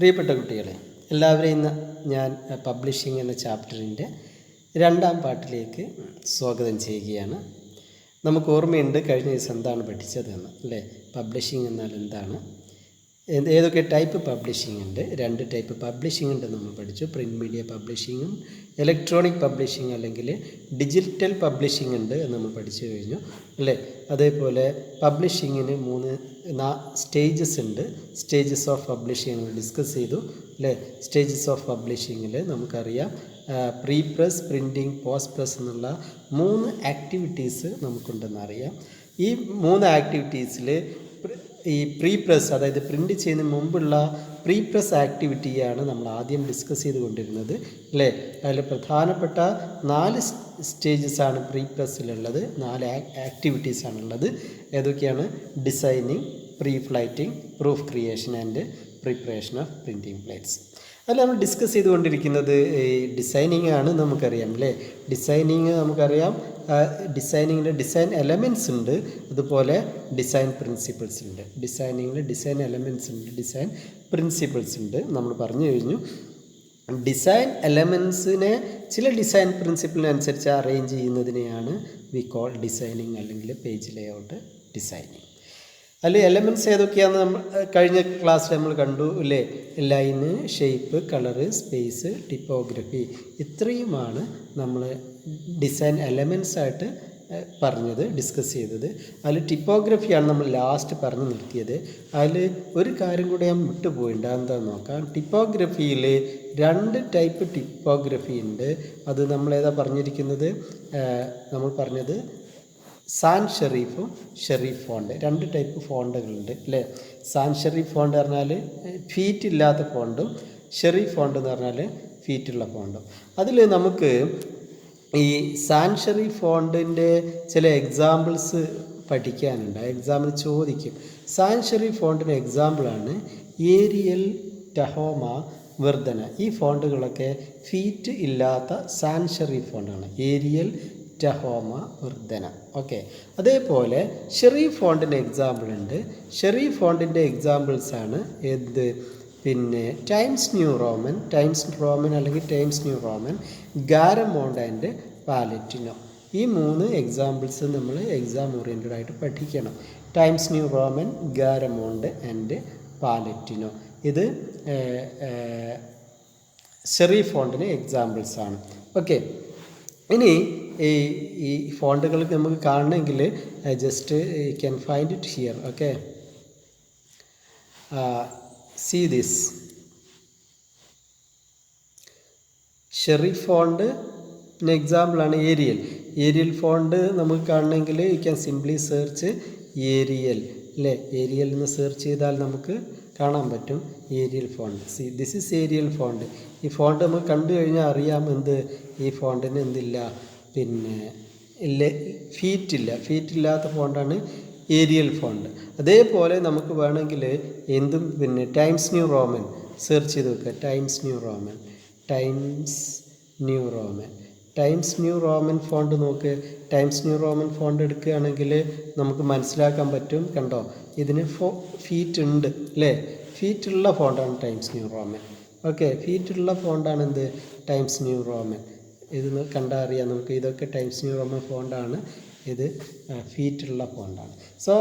പ്രിയപ്പെട്ട കുട്ടികളെ, എല്ലാവരെയും ഇന്ന് ഞാൻ പബ്ലിഷിംഗ് എന്ന ചാപ്റ്ററിൻ്റെ 2ാം പാർട്ടിലേക്ക് സ്വാഗതം ചെയ്യുകയാണ്. നമുക്ക് ഓർമ്മയുണ്ട് കഴിഞ്ഞ ദിവസം എന്താണ് പഠിച്ചതെന്ന് അല്ലേ? പബ്ലിഷിംഗ് എന്നാൽ എന്താണ്, ഏതൊക്കെ ടൈപ്പ് പബ്ലിഷിംഗ് ഉണ്ട്, 2 ടൈപ്പ് പബ്ലിഷിംഗ് ഉണ്ട് നമ്മൾ പഠിച്ചു. പ്രിൻറ്റ് മീഡിയ പബ്ലിഷിങ്ങും ഇലക്ട്രോണിക് പബ്ലിഷിംഗ് അല്ലെങ്കിൽ ഡിജിറ്റൽ പബ്ലിഷിംഗ് ഉണ്ട് എന്ന് നമ്മൾ പഠിച്ചു കഴിഞ്ഞു അല്ലേ? അതേപോലെ പബ്ലിഷിങ്ങിന് 3 സ്റ്റേജസ് ഉണ്ട്. സ്റ്റേജസ് ഓഫ് പബ്ലിഷിംഗ് ഡിസ്കസ് ചെയ്തു അല്ലേ? സ്റ്റേജസ് ഓഫ് പബ്ലിഷിങ്ങിൽ നമുക്കറിയാം pre press, printing, post press എന്നുള്ള 3 ആക്ടിവിറ്റീസ് നമുക്കുണ്ടെന്നറിയാം. ഈ 3 ആക്ടിവിറ്റീസിൽ ഈ പ്രീ പ്രസ്, അതായത് പ്രിൻറ്റ് ചെയ്യുന്നതിന് മുമ്പുള്ള പ്രീ പ്രസ് ആക്ടിവിറ്റിയാണ് നമ്മൾ ആദ്യം ഡിസ്കസ് ചെയ്തുകൊണ്ടിരുന്നത് അല്ലേ? അതിൽ പ്രധാനപ്പെട്ട 4 സ്റ്റേജസാണ് പ്രീ പ്രസ്സിലുള്ളത്, 4 ആക്ടിവിറ്റീസാണുള്ളത്. ഏതൊക്കെയാണ്? Designing, pre flighting, proof creation and preparation of printing plates. അതിൽ നമ്മൾ ഡിസ്കസ് ചെയ്തുകൊണ്ടിരിക്കുന്നത് ഈ ഡിസൈനിങ് ആണ്. നമുക്കറിയാം അല്ലേ? ഡിസൈനിങ് നമുക്കറിയാം, ഡിസൈനിങ്ങിൻ്റെ ഡിസൈൻ എലമെൻറ്റ്സ് ഉണ്ട്, അതുപോലെ ഡിസൈൻ പ്രിൻസിപ്പിൾസ് ഉണ്ട്. ഡിസൈനിങ്ങിൽ ഡിസൈൻ എലമെൻറ്റ്സ് ഉണ്ട്, ഡിസൈൻ പ്രിൻസിപ്പിൾസ് ഉണ്ട്. നമ്മൾ പറഞ്ഞു കഴിഞ്ഞു. ഡിസൈൻ എലമെൻസിനെ ചില ഡിസൈൻ പ്രിൻസിപ്പിളിനനുസരിച്ച് അറേഞ്ച് ചെയ്യുന്നതിനെയാണ് വി കോൾ ഡിസൈനിങ് അല്ലെങ്കിൽ പേജ് ലേഔട്ട് ഡിസൈനിങ്. അതിൽ എലമെൻറ്റ്സ് ഏതൊക്കെയാണെന്ന് നമ്മൾ കഴിഞ്ഞ ക്ലാസ്സിൽ നമ്മൾ കണ്ടു അല്ലേ? Line, shape, colour, space, typography, ഇത്രയുമാണ് നമ്മൾ ഡിസൈൻ എലമെൻറ്റ്സ് ആയിട്ട് പറഞ്ഞത്, ഡിസ്കസ് ചെയ്തത്. അതിൽ ടിപ്പോഗ്രഫിയാണ് നമ്മൾ ലാസ്റ്റ് പറഞ്ഞു നിർത്തിയത്. അതിൽ ഒരു കാര്യം കൂടെ ഞാൻ വിട്ടുപോയിട്ടുണ്ട്, എന്താണെന്ന് നോക്കാം. ടിപ്പോഗ്രഫിയിൽ 2 ടൈപ്പ് ടിപ്പോഗ്രഫി ഉണ്ട്. അത് നമ്മളേതാ പറഞ്ഞിരിക്കുന്നത്? നമ്മൾ പറഞ്ഞത് സാൻസ് സെറിഫും ഷെറിഫ് ഫോണ്ട്, 2 ടൈപ്പ് ഫോണ്ടുകളുണ്ട് അല്ലേ? സാൻസ് സെറിഫ് ഫോണ്ട് പറഞ്ഞാൽ ഫീറ്റ് ഇല്ലാത്ത ഫോണ്ടും, ഷെറിഫ് ഫോണ്ട് എന്ന് പറഞ്ഞാൽ ഫീറ്റുള്ള ഫോണ്ടും. അതിൽ നമുക്ക് ഈ സാൻസ് സെറിഫ് ഫോണ്ടിൻ്റെ ചില എക്സാമ്പിൾസ് പഠിക്കാനുണ്ട്. എക്സാമിന് ചോദിക്കും. സാൻസ് സെറിഫ് ഫോണ്ടിന് എക്സാമ്പിളാണ് ഏരിയൽ, ടഹോമ, വർധന. ഈ ഫോണ്ടുകളൊക്കെ ഫീറ്റ് ഇല്ലാത്ത സാൻസ് സെറിഫ് ഫോണ്ടാണ്. ഏരിയൽ, ടഹോമ, വർധന. ഓക്കെ. അതേപോലെ ഷെറിഫ് ഫോണ്ടിൻ്റെ എക്സാമ്പിൾ ഉണ്ട്. ഷെറിഫ് ഫോണ്ടിൻ്റെ എക്സാമ്പിൾസാണ് എന്ത്? പിന്നെ ടൈംസ് ന്യൂ റോമൻ, അല്ലെങ്കിൽ ടൈംസ് ന്യൂ റോമൻ, ഗാരമോണ്ട് ആൻഡ് പാലറ്റിനോ. ഈ 3 എക്സാമ്പിൾസ് നമ്മൾ എക്സാം ഓറിയൻറ്റഡ് ആയിട്ട് പഠിക്കണം. ടൈംസ് ന്യൂ റോമൻ, ഗാരമോണ്ട് ആൻഡ് പാലറ്റിനോ, ഇത് ഷെറിഫ് ഫോണ്ടിന് എക്സാമ്പിൾസാണ്. ഓക്കെ. ഇനി ഈ ഫോണ്ടുകൾ നമുക്ക് കാണണമെങ്കിൽ just you can find it here. Okay, see this serif font എക്സാമ്പിളാണ് ഏരിയൽ. ഏരിയൽ ഫോണ്ട് നമുക്ക് കാണണമെങ്കിൽ you can simply search Arial അല്ലേ? ഏരിയൽ എന്ന് സെർച്ച് ചെയ്താൽ നമുക്ക് കാണാൻ പറ്റും Arial font. See this is Arial font. ഈ ഫോണ്ട് നമുക്ക് കണ്ടു കഴിഞ്ഞാൽ അറിയാം എന്ത്? ഈ ഫോണ്ടിന് എന്തില്ല? പിന്നെ ഫീറ്റില്ലാത്ത ഫോണ്ടാണ് ഏരിയൽ ഫോണ്ട്. അതേപോലെ നമുക്ക് വേണമെങ്കിൽ എന്തും പിന്നെ ടൈംസ് ന്യൂ റോമൻ സെർച്ച് ചെയ്ത് വെക്കുക. ടൈംസ് ന്യൂ റോമൻ ഫോണ്ട് നോക്ക്. ടൈംസ് ന്യൂ റോമൻ ഫോണ്ട് എടുക്കുകയാണെങ്കിൽ നമുക്ക് മനസ്സിലാക്കാൻ പറ്റും. കണ്ടോ? ഇതിന് ഫീറ്റ് ഉണ്ട് അല്ലേ? ഫീറ്റുള്ള ഫോണ്ടാണ് ടൈംസ് ന്യൂ റോമൻ. ഓക്കെ, ഫീറ്റുള്ള ഫോണ്ടാണ് എന്ത്? Times New Roman. ഇത് കണ്ടാൽ അറിയാം നമുക്ക്. ഇതൊക്കെ ടൈംസ് ന്യൂ റോമൻ ഫോണ്ടാണ്, ഇത് ഫീറ്റുള്ള ഫോണ്ടാണ്. സോ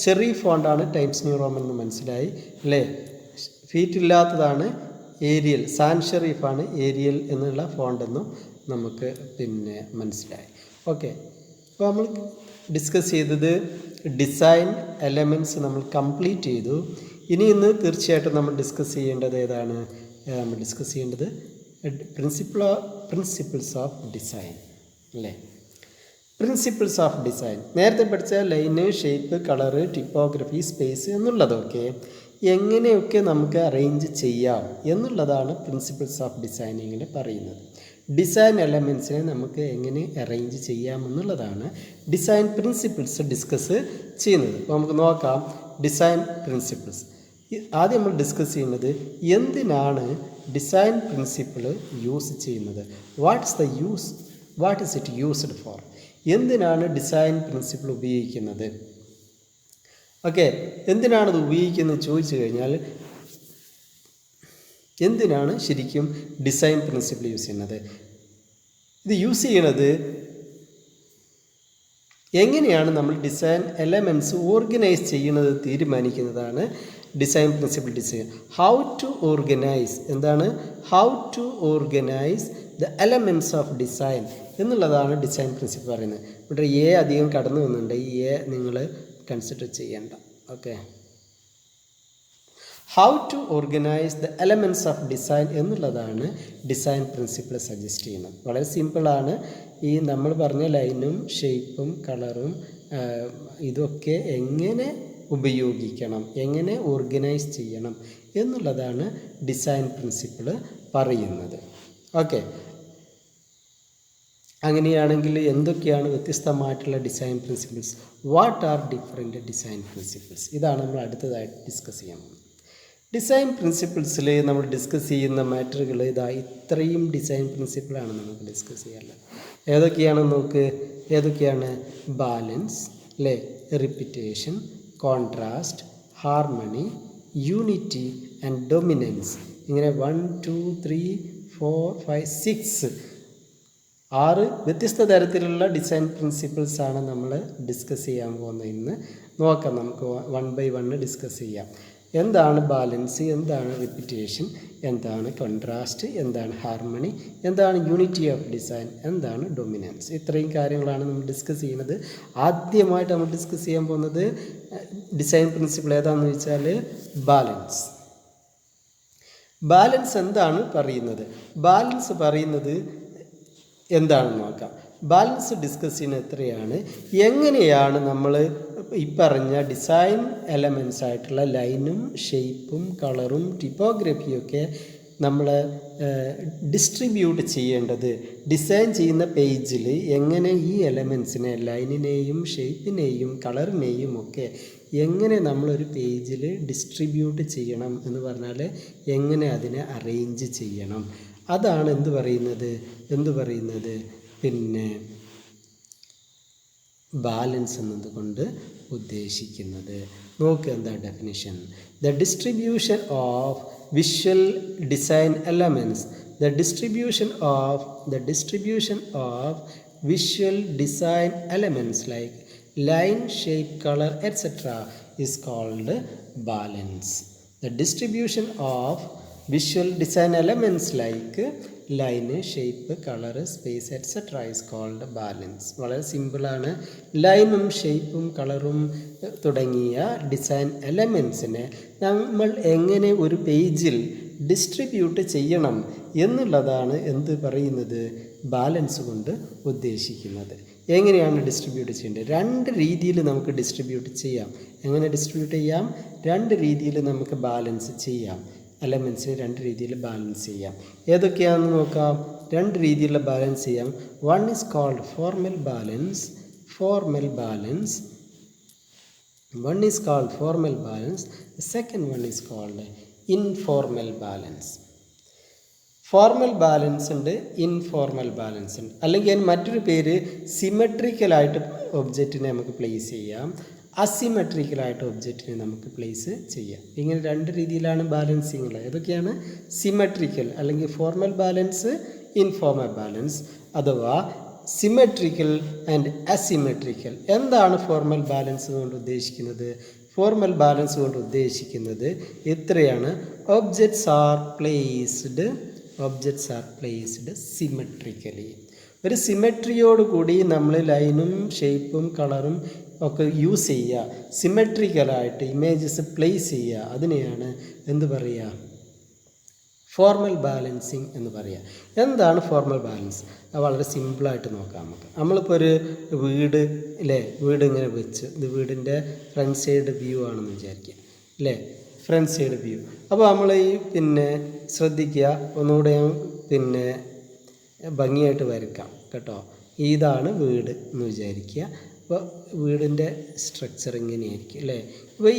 ഷെറിഫ് ഫോണ്ടാണ് ടൈംസ് ന്യൂ റോമൻ എന്ന് മനസ്സിലായി അല്ലേ? ഫീറ്റില്ലാത്തതാണ് ഏരിയൽ, സാൻസ് സെറിഫാണ് ഏരിയൽ എന്നുള്ള ഫോണ്ടെന്നും നമുക്ക് പിന്നെ മനസ്സിലായി. ഓക്കെ, അപ്പോൾ നമ്മൾ ഡിസ്കസ് ചെയ്തത് ഡിസൈൻ എലമെൻറ്റ്സ് നമ്മൾ കംപ്ലീറ്റ് ചെയ്തു. ഇനി ഇന്ന് തീർച്ചയായിട്ടും നമ്മൾ ഡിസ്കസ് ചെയ്യേണ്ടത് ഏതാണ്? നമ്മൾ ഡിസ്കസ് ചെയ്യേണ്ടത് പ്രിൻസിപ്പിൾസ് ഓഫ് ഡിസൈൻ അല്ലേ? പ്രിൻസിപ്പിൾസ് ഓഫ് ഡിസൈൻ നേരത്തെ പഠിച്ച ലൈന്, ഷേപ്പ്, കളറ്, ടിപ്പോഗ്രഫി, സ്പേസ് എന്നുള്ളതൊക്കെ എങ്ങനെയൊക്കെ നമുക്ക് അറേഞ്ച് ചെയ്യാം എന്നുള്ളതാണ് പ്രിൻസിപ്പിൾസ് ഓഫ് ഡിസൈനിങ്ങിൽ പറയുന്നത്. ഡിസൈൻ എലമെൻറ്റ്സിനെ നമുക്ക് എങ്ങനെ അറേഞ്ച് ചെയ്യാം എന്നുള്ളതാണ് ഡിസൈൻ പ്രിൻസിപ്പിൾസ് ഡിസ്കസ് ചെയ്യുന്നത്. അപ്പോൾ നമുക്ക് നോക്കാം ഡിസൈൻ പ്രിൻസിപ്പിൾസ്. ആദ്യം നമ്മൾ ഡിസ്കസ് ചെയ്യുന്നത് എന്തിനാണ് ഡിസൈൻ പ്രിൻസിപ്പിൾ യൂസ് ചെയ്യുന്നത്? What is it used for? എന്തിനാണ് ഡിസൈൻ പ്രിൻസിപ്പിൾ ഉപയോഗിക്കുന്നത്? ഓക്കെ, എന്തിനാണത് ഉപയോഗിക്കുന്നത് ചോദിച്ചു കഴിഞ്ഞാൽ എന്തിനാണ് ശരിക്കും ഡിസൈൻ പ്രിൻസിപ്പിൾ യൂസ് ചെയ്യുന്നത്? ഇത് യൂസ് ചെയ്യണത് എങ്ങനെയാണ് നമ്മൾ ഡിസൈൻ എലമെൻറ്റ്സ് ഓർഗനൈസ് ചെയ്യുന്നത് തീരുമാനിക്കുന്നതാണ് design principle design. How to organise, എന്താണ് how to organise the elements of design എന്നുള്ളതാണ് ഡിസൈൻ പ്രിൻസിപ്പിൾ പറയുന്നത്. ഇവിടെ എ അധികം കടന്നു വന്നുണ്ട്, ഈ എ നിങ്ങൾ കൺസിഡർ ചെയ്യേണ്ട. Okay, how to organise the elements of design എന്നുള്ളതാണ് ഡിസൈൻ പ്രിൻസിപ്പിൾ സജസ്റ്റ് ചെയ്യുന്നത്. വളരെ സിമ്പിളാണ്. ഈ നമ്മൾ പറഞ്ഞ ലൈനും ഷേപ്പും കളറും ഇതൊക്കെ എങ്ങനെ ഉപയോഗിക്കണം, എങ്ങനെ ഓർഗനൈസ് ചെയ്യണം എന്നുള്ളതാണ് ഡിസൈൻ പ്രിൻസിപ്പിൾ പറയുന്നത്. ഓക്കെ, അങ്ങനെയാണെങ്കിൽ എന്തൊക്കെയാണ് വ്യത്യസ്തമായിട്ടുള്ള design principles? What are different design principles? ഇതാണ് നമ്മൾ അടുത്തതായിട്ട് ഡിസ്കസ് ചെയ്യാൻ പോകുന്നത്. ഡിസൈൻ പ്രിൻസിപ്പിൾസിൽ നമ്മൾ ഡിസ്കസ് ചെയ്യുന്ന മാറ്ററുകൾ ഇത്രയും ഡിസൈൻ പ്രിൻസിപ്പിളാണ് നമുക്ക് ഡിസ്കസ് ചെയ്യാനുള്ളത്. ഏതൊക്കെയാണെന്ന് നോക്ക്. ഏതൊക്കെയാണ്? ബാലൻസ്, അല്ലേ, repetition, contrast, harmony, unity and dominance. ഇങ്ങനെ 1 2 3 4 5 6 6 വ്യത്യസ്ത തരത്തിലുള്ള ഡിസൈൻ പ്രിൻസിപ്പിൾസാണ് നമ്മൾ ഡിസ്കസ് ചെയ്യാൻ പോകുന്നത്. ഇന്ന് നോക്കാം, നമുക്ക് 1 by 1 ഡിസ്കസ് ചെയ്യാം. എന്താണ് ബാലൻസ്, എന്താണ് റിപ്പിറ്റേഷൻ, എന്താണ് കോൺട്രാസ്റ്റ്, എന്താണ് ഹാർമണി, എന്താണ് യൂണിറ്റി ഓഫ് ഡിസൈൻ, എന്താണ് ഡൊമിനൻസ്. ഇത്രയും കാര്യങ്ങളാണ് നമ്മൾ ഡിസ്കസ് ചെയ്യുന്നത്. ആദ്യമായിട്ട് നമ്മൾ ഡിസ്കസ് ചെയ്യാൻ പോകുന്നത് ഡിസൈൻ പ്രിൻസിപ്പിൾ ഏതാണെന്ന് വെച്ചാൽ ബാലൻസ്. ബാലൻസ് എന്താണ് പറയുന്നത്? ബാലൻസ് പറയുന്നത് എന്താണെന്ന് നോക്കാം. ബാലൻസ് ഡിസ്കസ് ചെയ്യുന്നത് എത്രയാണ്, എങ്ങനെയാണ് നമ്മൾ ഈ പറഞ്ഞ ഡിസൈൻ എലമെൻറ്റ്സ് ആയിട്ടുള്ള ലൈനും ഷേപ്പും കളറും ടിപ്പോഗ്രഫിയൊക്കെ നമ്മൾ ഡിസ്ട്രിബ്യൂട്ട് ചെയ്യേണ്ടത്. ഡിസൈൻ ചെയ്യുന്ന പേജിൽ എങ്ങനെ ഈ എലമെൻറ്റ്സിനെ, ലൈനിനെയും ഷേപ്പിനെയും കളറിനെയും ഒക്കെ എങ്ങനെ നമ്മളൊരു പേജിൽ ഡിസ്ട്രിബ്യൂട്ട് ചെയ്യണം എന്ന് പറഞ്ഞാൽ എങ്ങനെ അതിനെ അറേഞ്ച് ചെയ്യണം, അതാണ് എന്ത് പറയുന്നത് പിന്നെ ബാലൻസ് എന്നതുകൊണ്ട് ഉദ്ദേശിക്കുന്നത്. നോക്കുക എന്താ definition. The distribution of visual design elements, the distribution of visual design elements like line, shape, colour etc. is called balance. The distribution of visual design elements like line, shape, color, space etc. is called balance. വളരെ സിമ്പിളാണ്. ലൈനും ഷേപ്പും കളറും തുടങ്ങിയ design എലമെൻറ്റ്സിനെ നമ്മൾ എങ്ങനെ ഒരു പേജിൽ ഡിസ്ട്രിബ്യൂട്ട് ചെയ്യണം എന്നുള്ളതാണ് എന്ത് പറയുന്നത്, ബാലൻസ് കൊണ്ട് ഉദ്ദേശിക്കുന്നത്. എങ്ങനെയാണ് ഡിസ്ട്രിബ്യൂട്ട് ചെയ്യേണ്ടത്? 2 രീതിയിൽ നമുക്ക് ഡിസ്ട്രിബ്യൂട്ട് ചെയ്യാം. എങ്ങനെ ഡിസ്ട്രിബ്യൂട്ട് ചെയ്യാം? 2 രീതിയിൽ നമുക്ക് ബാലൻസ് ചെയ്യാം. എലമെൻറ്റ്സിന് 2 രീതിയിൽ ബാലൻസ് ചെയ്യാം. ഏതൊക്കെയാണെന്ന് നോക്കാം. 2 രീതിയിലുള്ള ബാലൻസ് ചെയ്യാം. One is called formal balance. Second one is called informal balance. Formal balance ഉണ്ട്, ഇൻഫോർമൽ ബാലൻസ് ഉണ്ട്. അല്ലെങ്കിൽ അതിന് മറ്റൊരു പേര് സിമെട്രിക്കലായിട്ട് ഒബ്ജക്റ്റിനെ നമുക്ക് പ്ലേസ് ചെയ്യാം, അസിമെട്രിക്കലായിട്ട് ഒബ്ജക്റ്റിനെ നമുക്ക് പ്ലേസ് ചെയ്യാം. ഇങ്ങനെ 2 രീതിയിലാണ് ബാലൻസിങ് ഉള്ളത്. ഏതൊക്കെയാണ്? സിമെട്രിക്കൽ അല്ലെങ്കിൽ ഫോർമൽ ബാലൻസ്, ഇൻഫോർമൽ ബാലൻസ് അഥവാ സിമെട്രിക്കൽ ആൻഡ് അസിമെട്രിക്കൽ. എന്താണ് ഫോർമൽ ബാലൻസ് കൊണ്ട് ഉദ്ദേശിക്കുന്നത്? ഫോർമൽ ബാലൻസ് കൊണ്ട് ഉദ്ദേശിക്കുന്നത് ഇത്രയാണ്. Objects are placed symmetrically. ഒരു സിമെട്രിയോടുകൂടി നമ്മൾ ലൈനും ഷേപ്പും കളറും ഒക്കെ യൂസ് ചെയ്യുക, സിമെട്രിക്കലായിട്ട് ഇമേജസ് പ്ലേസ് ചെയ്യുക. അതിനെയാണ് എന്ത് പറയുക? ഫോർമൽ ബാലൻസിങ് എന്ന് പറയുക. എന്താണ് ഫോർമൽ ബാലൻസ്? അത് വളരെ സിമ്പിളായിട്ട് നോക്കാം നമുക്ക്. നമ്മളിപ്പോൾ ഒരു വീട് വീട് ഇങ്ങനെ വെച്ച്, ഇത് വീടിൻ്റെ ഫ്രണ്ട് സൈഡ് വ്യൂ ആണെന്ന് വിചാരിക്കുക, ഫ്രണ്ട് സൈഡ് വ്യൂ. അപ്പോൾ നമ്മൾ ഈ ശ്രദ്ധിക്കുക, ഒന്നുകൂടെ ഭംഗിയായിട്ട് വരയ്ക്കാം കേട്ടോ. ഇതാണ് വീട് എന്ന് വിചാരിക്കുക. അപ്പോൾ വീടിൻ്റെ സ്ട്രക്ചർ ഇങ്ങനെയായിരിക്കും അപ്പോൾ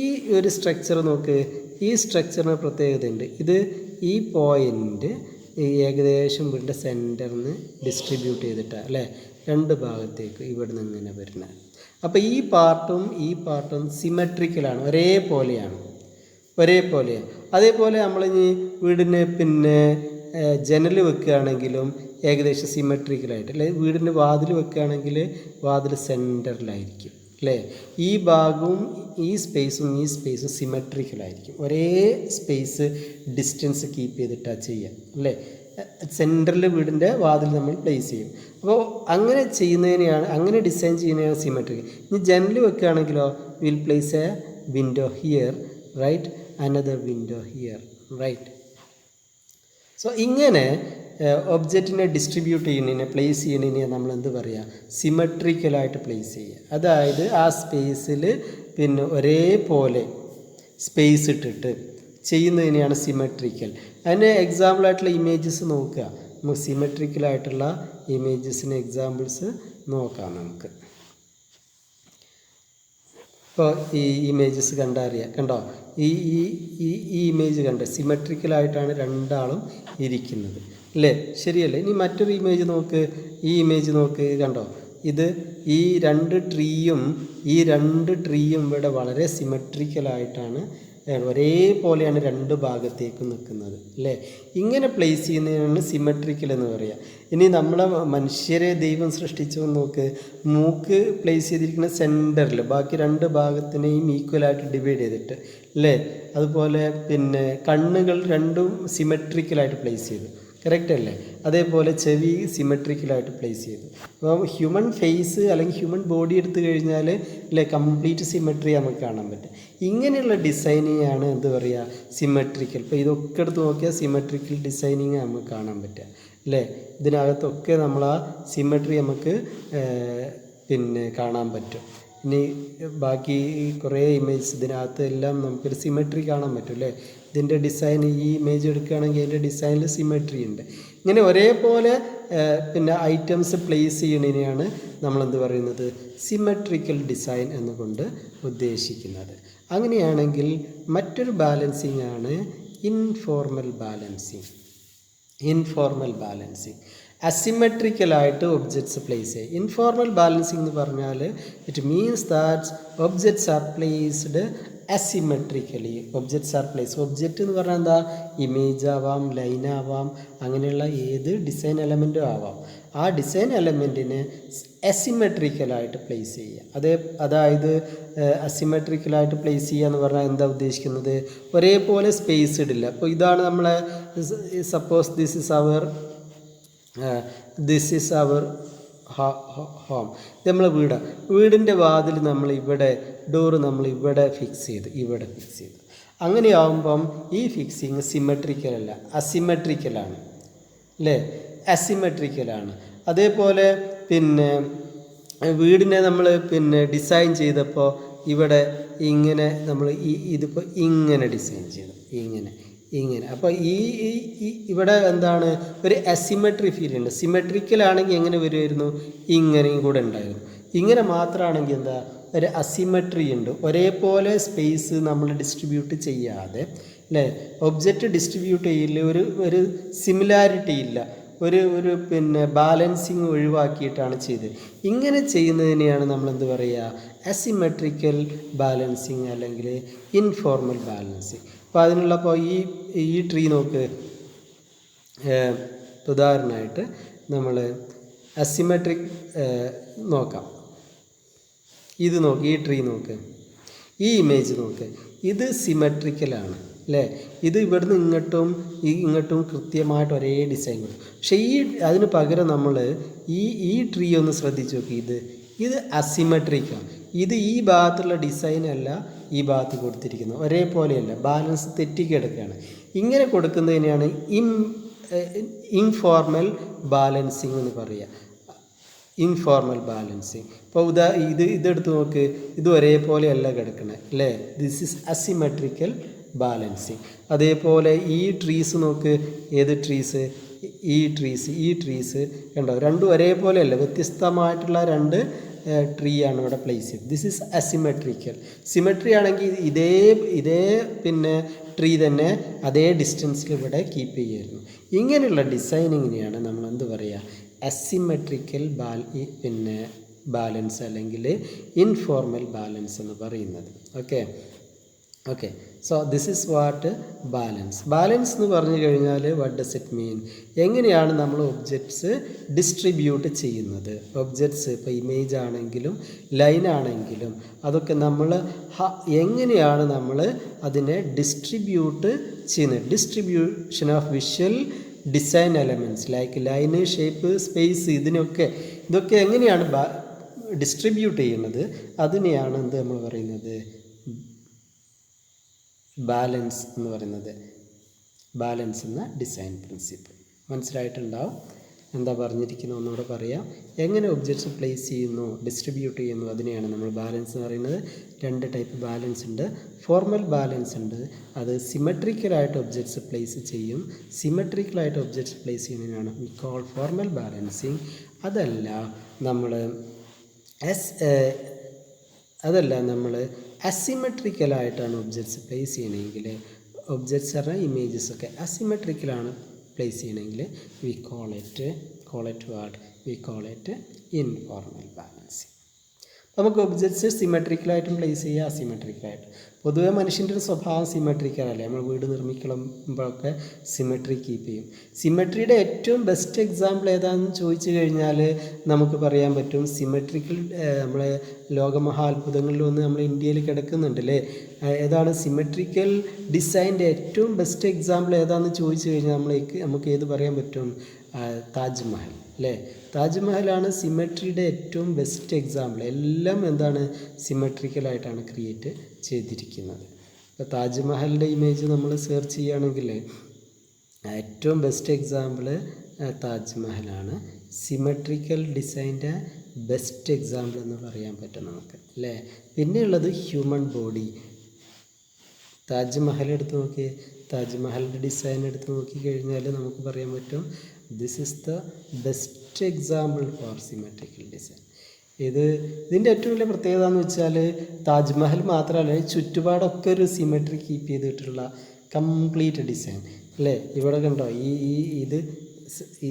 ഈ ഒരു സ്ട്രക്ചർ നോക്ക്. ഈ സ്ട്രക്ചറിന് പ്രത്യേകതയുണ്ട്. ഇത് ഈ പോയിൻ്റ് ഏകദേശം വീടിൻ്റെ സെൻറ്ററിൽ നിന്ന് ഡിസ്ട്രിബ്യൂട്ട് ചെയ്തിട്ടാണ് 2 ഭാഗത്തേക്ക് ഇവിടെ നിന്ന് ഇങ്ങനെ വരുന്നത്. അപ്പോൾ ഈ പാർട്ടും സിമെട്രിക്കലാണ്, ഒരേപോലെയാണ്. അതേപോലെ നമ്മൾ ഇനി വീടിന് പിന്നെ ജനൽ വെക്കുകയാണെങ്കിലും ഏകദേശം സിമെട്രിക്കലായിട്ട്, അല്ലെ വീടിൻ്റെ വാതിൽ വെക്കുകയാണെങ്കിൽ വാതിൽ സെൻറ്ററിലായിരിക്കും, അല്ലേ? ഈ ഭാഗവും ഈ സ്പേസും സിമെട്രിക്കലായിരിക്കും. ഒരേ സ്പേസ് ഡിസ്റ്റൻസ് കീപ്പ് ചെയ്തിട്ടാണ് ചെയ്യുക, അല്ലേ? സെൻറ്ററിൽ വീടിൻ്റെ വാതിൽ നമ്മൾ പ്ലേസ് ചെയ്യും. അപ്പോൾ അങ്ങനെ ചെയ്യുന്നതിനെയാണ്, അങ്ങനെ ഡിസൈൻ ചെയ്യുന്നതിനാണ് സിമെട്രിക്കൽ. ഇനി ജനൽ വെക്കുകയാണെങ്കിലോ will place a window here, right, another window here, right. So ഇങ്ങനെ ഒബ്ജക്റ്റിനെ ഡിസ്ട്രിബ്യൂട്ട് ചെയ്യുന്നതിനെ, പ്ലേസ് ചെയ്യുന്നതിനെ നമ്മൾ എന്ത് പറയുക? സിമെട്രിക്കലായിട്ട് പ്ലേസ് ചെയ്യുക. അതായത് ആ സ്പേസിൽ പിന്നെ ഒരേപോലെ സ്പേസ് ഇട്ടിട്ട് ചെയ്യുന്നതിനെയാണ് സിമെട്രിക്കൽ. അതിന് എക്സാമ്പിളായിട്ടുള്ള ഇമേജസ് നോക്കുക. നമുക്ക് സിമെട്രിക്കലായിട്ടുള്ള ഇമേജസിന് എക്സാമ്പിൾസ് നോക്കാം നമുക്ക്. ഇപ്പോൾ ഈ ഇമേജസ് കണ്ടാൽ അറിയാം, കണ്ടോ? ഈ ഈ ഈ ഇമേജ് കണ്ടോ? സിമെട്രിക്കലായിട്ടാണ് രണ്ടാളും ഇരിക്കുന്നത്, അല്ലേ? ശരിയല്ലേ? ഇനി മറ്റൊരു ഇമേജ് നോക്ക്. ഈ ഇമേജ് നോക്ക്, കണ്ടോ? ഇത് ഈ രണ്ട് ട്രീയും ഇവിടെ വളരെ സിമെട്രിക്കലായിട്ടാണ്, ഒരേപോലെയാണ് രണ്ട് ഭാഗത്തേക്കും നിൽക്കുന്നത്, അല്ലേ? ഇങ്ങനെ പ്ലേസ് ചെയ്യുന്നതിനാണ് സിമെട്രിക്കൽ എന്ന് പറയുക. ഇനി നമ്മളെ മനുഷ്യരെ ദൈവം സൃഷ്ടിച്ചെന്ന് നോക്ക്. മൂക്ക് പ്ലേസ് ചെയ്തിരിക്കുന്ന സെൻറ്ററിൽ, ബാക്കി രണ്ട് ഭാഗത്തിനെയും ഈക്വലായിട്ട് ഡിവൈഡ് ചെയ്തിട്ട്, അല്ലേ? അതുപോലെ പിന്നെ കണ്ണുകൾ രണ്ടും സിമെട്രിക്കലായിട്ട് പ്ലേസ് ചെയ്തു, കറക്റ്റ് അല്ലേ? അതേപോലെ ചെവി സിമെട്രിക്കലായിട്ട് പ്ലേസ് ചെയ്തു. അപ്പോൾ ഹ്യൂമൻ ഫേസ് അല്ലെങ്കിൽ ഹ്യൂമൻ ബോഡി എടുത്തു കഴിഞ്ഞാൽ, അല്ലേ, കംപ്ലീറ്റ് സിമെട്രി നമുക്ക് കാണാൻ പറ്റും. ഇങ്ങനെയുള്ള ഡിസൈനിങ് ആണ് എന്ത് പറയുക? സിമെട്രിക്കൽ. ഇപ്പോൾ ഇതൊക്കെ എടുത്ത് നോക്കിയാൽ സിമെട്രിക്കൽ ഡിസൈനിങ് നമുക്ക് കാണാൻ പറ്റുക, അല്ലേ? ഇതിനകത്തൊക്കെ നമ്മൾ ആ സിമെട്രി നമുക്ക് പിന്നെ കാണാൻ പറ്റും. ഇനി ബാക്കി കുറേ ഇമേജ് ഇതിനകത്ത് എല്ലാം നമുക്കൊരു സിമെട്രി കാണാൻ പറ്റും, അല്ലേ? ഇതിൻ്റെ ഡിസൈൻ, ഈ ഇമേജ് എടുക്കുകയാണെങ്കിൽ അതിൻ്റെ ഡിസൈനിൽ സിമെട്രി ഉണ്ട്. ഇങ്ങനെ ഒരേപോലെ പിന്നെ ഐറ്റംസ് പ്ലേസ് ചെയ്യുന്നതിനെയാണ് നമ്മളെന്ത് പറയുന്നത്? സിമെട്രിക്കൽ ഡിസൈൻ എന്നുകൊണ്ട് ഉദ്ദേശിക്കുന്നത്. അങ്ങനെയാണെങ്കിൽ മറ്റൊരു ബാലൻസിങ് ആണ് ഇൻഫോർമൽ ബാലൻസിങ്. അസിമെട്രിക്കലായിട്ട് ഒബ്ജക്ട്സ് പ്ലേസ് ചെയ്യുക. ഇൻഫോർമൽ ബാലൻസിങ് എന്ന് പറഞ്ഞാൽ it means that objects are placed asymmetrically. Object എന്ന് പറഞ്ഞാൽ എന്താ? ഇമേജ് ആവാം, ലൈൻ ആവാം, അങ്ങനെയുള്ള ഏത് ഡിസൈൻ എലമെൻറ്റും ആവാം. ആ ഡിസൈൻ എലമെൻറ്റിനെ അസിമെട്രിക്കലായിട്ട് പ്ലേസ് ചെയ്യുക. അതായത് അസിമെട്രിക്കലായിട്ട് പ്ലേസ് ചെയ്യുക എന്ന് പറഞ്ഞാൽ എന്താ ഉദ്ദേശിക്കുന്നത്? ഒരേപോലെ സ്പേസ് ഇടില്ല. അപ്പോൾ ഇതാണ് നമ്മളെ, suppose this is our home. ഇത് നമ്മളെ വീടിൻ്റെ വാതിൽ നമ്മൾ ഇവിടെ, ഡോറ് നമ്മൾ ഇവിടെ ഫിക്സ് ചെയ്തു. അങ്ങനെയാവുമ്പം ഈ ഫിക്സിങ് സിമെട്രിക്കൽ അല്ല, അസിമെട്രിക്കലാണ്, അല്ലേ? അസിമെട്രിക്കലാണ്. അതേപോലെ പിന്നെ വീടിനെ നമ്മൾ പിന്നെ ഡിസൈൻ ചെയ്തപ്പോൾ ഇവിടെ ഇങ്ങനെ നമ്മൾ ഇതിപ്പോൾ ഇങ്ങനെ ഡിസൈൻ ചെയ്തു, ഇങ്ങനെ. അപ്പോൾ ഈ ഇവിടെ എന്താണ്? ഒരു അസിമെട്രി ഫീൽ ഉണ്ട്. സിമെട്രിക്കലാണെങ്കിൽ എങ്ങനെ വരുമായിരുന്നു? ഇങ്ങനെയും കൂടെ ഉണ്ടായിരുന്നു. ഇങ്ങനെ മാത്രമാണെങ്കിൽ എന്താ? ഒരു അസിമെട്രി ഉണ്ട്. ഒരേപോലെ സ്പേസ് നമ്മൾ ഡിസ്ട്രിബ്യൂട്ട് ചെയ്യാതെ, അല്ലേ? ഒബ്ജക്റ്റ് ഡിസ്ട്രിബ്യൂട്ട് ചെയ്യില്ല, ഒരു സിമിലാരിറ്റി ഇല്ല, ഒരു പിന്നെ ബാലൻസിങ് ഒഴിവാക്കിയിട്ടാണ് ചെയ്തത്. ഇങ്ങനെ ചെയ്യുന്നതിനെയാണ് നമ്മളെന്ത് പറയുക? അസിമെട്രിക്കൽ ബാലൻസിങ് അല്ലെങ്കിൽ ഇൻഫോർമൽ ബാലൻസിങ്. അപ്പോൾ അതിനുള്ളപ്പോൾ ഈ ട്രീ നോക്ക്. ഉദാഹരണമായിട്ട് നമ്മൾ അസിമെട്രിക് നോക്കാം. ഇത് നോക്ക്, ഈ ട്രീ നോക്ക്, ഈ ഇമേജ് നോക്ക്. ഇത് സിമെട്രിക്കലാണ്, അല്ലേ? ഇത് ഇവിടുന്ന് ഇങ്ങോട്ടും കൃത്യമായിട്ട് ഒരേ ഡിസൈൻ കൊടുക്കും. പക്ഷേ അതിന് പകരം നമ്മൾ ഈ ട്രീ ഒന്ന് ശ്രദ്ധിച്ച് നോക്കി. ഇത് അസിമെട്രിക്കാണ്. ഇത് ഈ ഭാഗത്തുള്ള ഡിസൈനല്ല ഈ ഭാഗത്ത് കൊടുത്തിരിക്കുന്നത്, ഒരേപോലെയല്ല, ബാലൻസ് തെറ്റിക്കിടക്കുകയാണ്. ഇങ്ങനെ കൊടുക്കുന്നതിനെയാണ് ഇൻഫോർമൽ ബാലൻസിങ് എന്ന് പറയുക. Informal balancing. ഇപ്പോൾ ഇതെടുത്ത് നോക്ക്, ഇത് ഒരേപോലെയല്ല കിടക്കണത്, അല്ലേ? This is asymmetrical balancing. അതേപോലെ ഈ ട്രീസ് നോക്ക്. ഏത് ട്രീസ്? ഈ ട്രീസ് കണ്ടോ? രണ്ടും ഒരേപോലെയല്ല, വ്യത്യസ്തമായിട്ടുള്ള രണ്ട് ട്രീ ആണ് ഇവിടെ പ്ലേസ് ചെയ്തത്. This is asymmetrical. സിമെട്രി ആണെങ്കിൽ ഇതേ പിന്നെ ട്രീ തന്നെ അതേ ഡിസ്റ്റൻസിൽ ഇവിടെ കീപ്പ് ചെയ്യുമായിരുന്നു. ഇങ്ങനെയുള്ള ഡിസൈനിങ്ങിനെയാണ് നമ്മൾ എന്ത് പറയുക? അസിമെട്രിക്കൽ പിന്നെ ബാലൻസ് അല്ലെങ്കിൽ ഇൻഫോർമൽ ബാലൻസ് എന്ന് പറയുന്നത്. Okay. So this is what balance. Balance എന്ന് പറഞ്ഞു കഴിഞ്ഞാൽ വാട്ട് ഡസ് ഇറ്റ് മീൻ? എങ്ങനെയാണ് നമ്മൾ ഒബ്ജക്ട്സ് ഡിസ്ട്രിബ്യൂട്ട് ചെയ്യുന്നത്? ഒബ്ജക്ട്സ് ഇപ്പോൾ ഇമേജ് ആണെങ്കിലും ലൈൻ ആണെങ്കിലും അതൊക്കെ നമ്മൾ എങ്ങനെയാണ് നമ്മൾ അതിനെ ഡിസ്ട്രിബ്യൂട്ട് ചെയ്യുന്നത്? Distribution of visual design elements like line, shape, space, ഇതൊക്കെ എങ്ങനെയാണ് ഡിസ്ട്രിബ്യൂട്ട് ചെയ്യുന്നത്? അതിനെയാണ് എന്ത് നമ്മൾ പറയുന്നത്? ബാലൻസ് എന്ന് പറയുന്നത്. ബാലൻസ് എന്ന ഡിസൈൻ പ്രിൻസിപ്പിൾ. മനസ്സിലായിട്ടുണ്ടാവും എന്താ പറഞ്ഞിരിക്കുന്നത്? ഒന്നുകൂടെ പറയാം. എങ്ങനെ ഒബ്ജക്ട്സ് പ്ലേസ് ചെയ്യുന്നു, ഡിസ്ട്രിബ്യൂട്ട് ചെയ്യുന്നു, അതിനെയാണ് നമ്മൾ ബാലൻസ് എന്ന് പറയുന്നത്. 2 ടൈപ്പ് ബാലൻസ് ഉണ്ട്. ഫോർമൽ ബാലൻസ് ഉണ്ട്, അത് സിമെട്രിക്കലായിട്ട് ഒബ്ജക്ട്സ് പ്ലേസ് ചെയ്യും. സിമെട്രിക്കലായിട്ട് ഒബ്ജക്ട്സ് പ്ലേസ് ചെയ്യുന്നതിനാണ് വി കോൾ ഫോർമൽ ബാലൻസിങ്. അതല്ല നമ്മൾ അസിമെട്രിക്കലായിട്ടാണ് ഒബ്ജക്ട്സ് പ്ലേസ് ചെയ്യണമെങ്കിൽ, ഒബ്ജക്ട്സ് പറഞ്ഞാൽ ഇമേജസ് ഒക്കെ അസിമെട്രിക്കലാണ് പ്ലേസ് ചെയ്യണമെങ്കിൽ we call it informal balancing. നമുക്ക് ഒബ്ജക്ട്സ് സിമെട്രിക്കലായിട്ടും പ്ലേസ് ചെയ്യുക, അസിമെട്രിക്കലായിട്ട്. പൊതുവെ മനുഷ്യൻ്റെ ഒരു സ്വഭാവം സിമെട്രിക്കലല്ലേ. നമ്മൾ വീട് നിർമ്മിക്കുമ്പോഴൊക്കെ സിമെട്രി കീപ്പ് ചെയ്യും. സിമെട്രിയുടെ ഏറ്റവും ബെസ്റ്റ് എക്സാമ്പിൾ ഏതാണെന്ന് ചോദിച്ചു കഴിഞ്ഞാൽ നമുക്ക് പറയാൻ പറ്റും സിമെട്രിക്കൽ നമ്മളെ ലോകമഹാത്ഭുതങ്ങളിലൊന്ന് നമ്മൾ ഇന്ത്യയിൽ കിടക്കുന്നുണ്ട് അല്ലേ. ഏതാണ് സിമെട്രിക്കൽ ഡിസൈൻ്റെ ഏറ്റവും ബെസ്റ്റ് എക്സാമ്പിൾ ഏതാണെന്ന് ചോദിച്ചു കഴിഞ്ഞാൽ നമുക്ക് ഏത് പറയാൻ പറ്റും? താജ്മഹൽ അല്ലേ. താജ്മഹലാണ് സിമെട്രിയുടെ ഏറ്റവും ബെസ്റ്റ് എക്സാമ്പിൾ. എല്ലാം എന്താണ് സിമെട്രിക്കലായിട്ടാണ് ക്രിയേറ്റ് ചെയ്തിരിക്കുന്നത്. ഇപ്പോൾ താജ്മഹലിൻ്റെ ഇമേജ് നമ്മൾ സെർച്ച് ചെയ്യുകയാണെങ്കിൽ ഏറ്റവും ബെസ്റ്റ് എക്സാമ്പിൾ താജ്മഹലാണ്. സിമെട്രിക്കൽ ഡിസൈൻ്റെ ബെസ്റ്റ് എക്സാമ്പിൾ എന്ന് പറയാൻ പറ്റും നമുക്ക് അല്ലേ. പിന്നെയുള്ളത് ഹ്യൂമൻ ബോഡി. താജ്മഹൽ എടുത്ത് നോക്കി, താജ്മഹലിൻ്റെ ഡിസൈൻ എടുത്ത് നോക്കിക്കഴിഞ്ഞാൽ നമുക്ക് പറയാൻ പറ്റും this is the best example four symmetrical design. ഇതിൻ്റെ ഏറ്റവും വലിയ പ്രത്യേകത എന്ന് വെച്ചാൽ താജ്മഹൽ മാത്രമല്ല, ചുറ്റുപാടൊക്കെ ഒരു സിമെട്രി കീപ്പ് ചെയ്തിട്ടുള്ള കംപ്ലീറ്റ് ഡിസൈൻ അല്ലേ. ഇവിടെ കണ്ടോ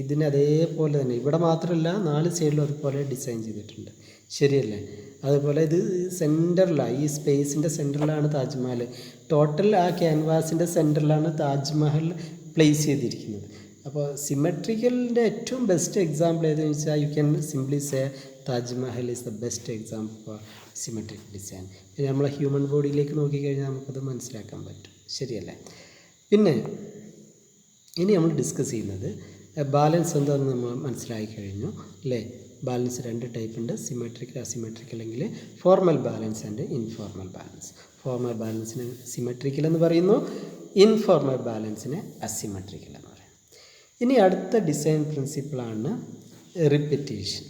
ഇതിന് അതേപോലെ തന്നെ ഇവിടെ മാത്രമല്ല 4 സൈഡിലും അതുപോലെ ഡിസൈൻ ചെയ്തിട്ടുണ്ട്. ശരിയല്ലേ. അതുപോലെ ഇത് സെൻറ്ററിലാണ്, ഈ സ്പേസിൻ്റെ സെൻറ്ററിലാണ് താജ്മഹൽ. ടോട്ടൽ ആ ക്യാൻവാസിൻ്റെ സെൻറ്ററിലാണ് താജ്മഹൽ പ്ലേസ് ചെയ്തിരിക്കുന്നത്. അപ്പോൾ സിമെട്രിക്കലിൻ്റെ ഏറ്റവും ബെസ്റ്റ് എക്സാമ്പിൾ ഏതെന്ന് വെച്ചാൽ U can simply say Taj Mahal is the best example four symmetric design. പിന്നെ നമ്മളെ ഹ്യൂമൻ ബോഡിയിലേക്ക് നോക്കിക്കഴിഞ്ഞാൽ നമുക്കത് മനസ്സിലാക്കാൻ പറ്റും. ശരിയല്ലേ. പിന്നെ ഇനി നമ്മൾ ഡിസ്കസ് ചെയ്യുന്നത് ബാലൻസ് എന്താണെന്ന് നമ്മൾ മനസ്സിലാക്കി കഴിഞ്ഞു അല്ലേ. ബാലൻസ് 2 ടൈപ്പ് ഉണ്ട്, സിമെട്രിക്കൽ, അസിമെട്രിക്കൽ, അല്ലെങ്കിൽ formal balance and informal balance. Formal ബാലൻസിന് സിമെട്രിക്കൽ എന്ന് പറയുന്നു, ഇൻഫോർമൽ ബാലൻസിന് അസിമെട്രിക്കൽ എന്ന് പറയുന്നു. ഇനി അടുത്ത ഡിസൈൻ പ്രിൻസിപ്പിളാണ് റിപ്പിറ്റേഷൻ.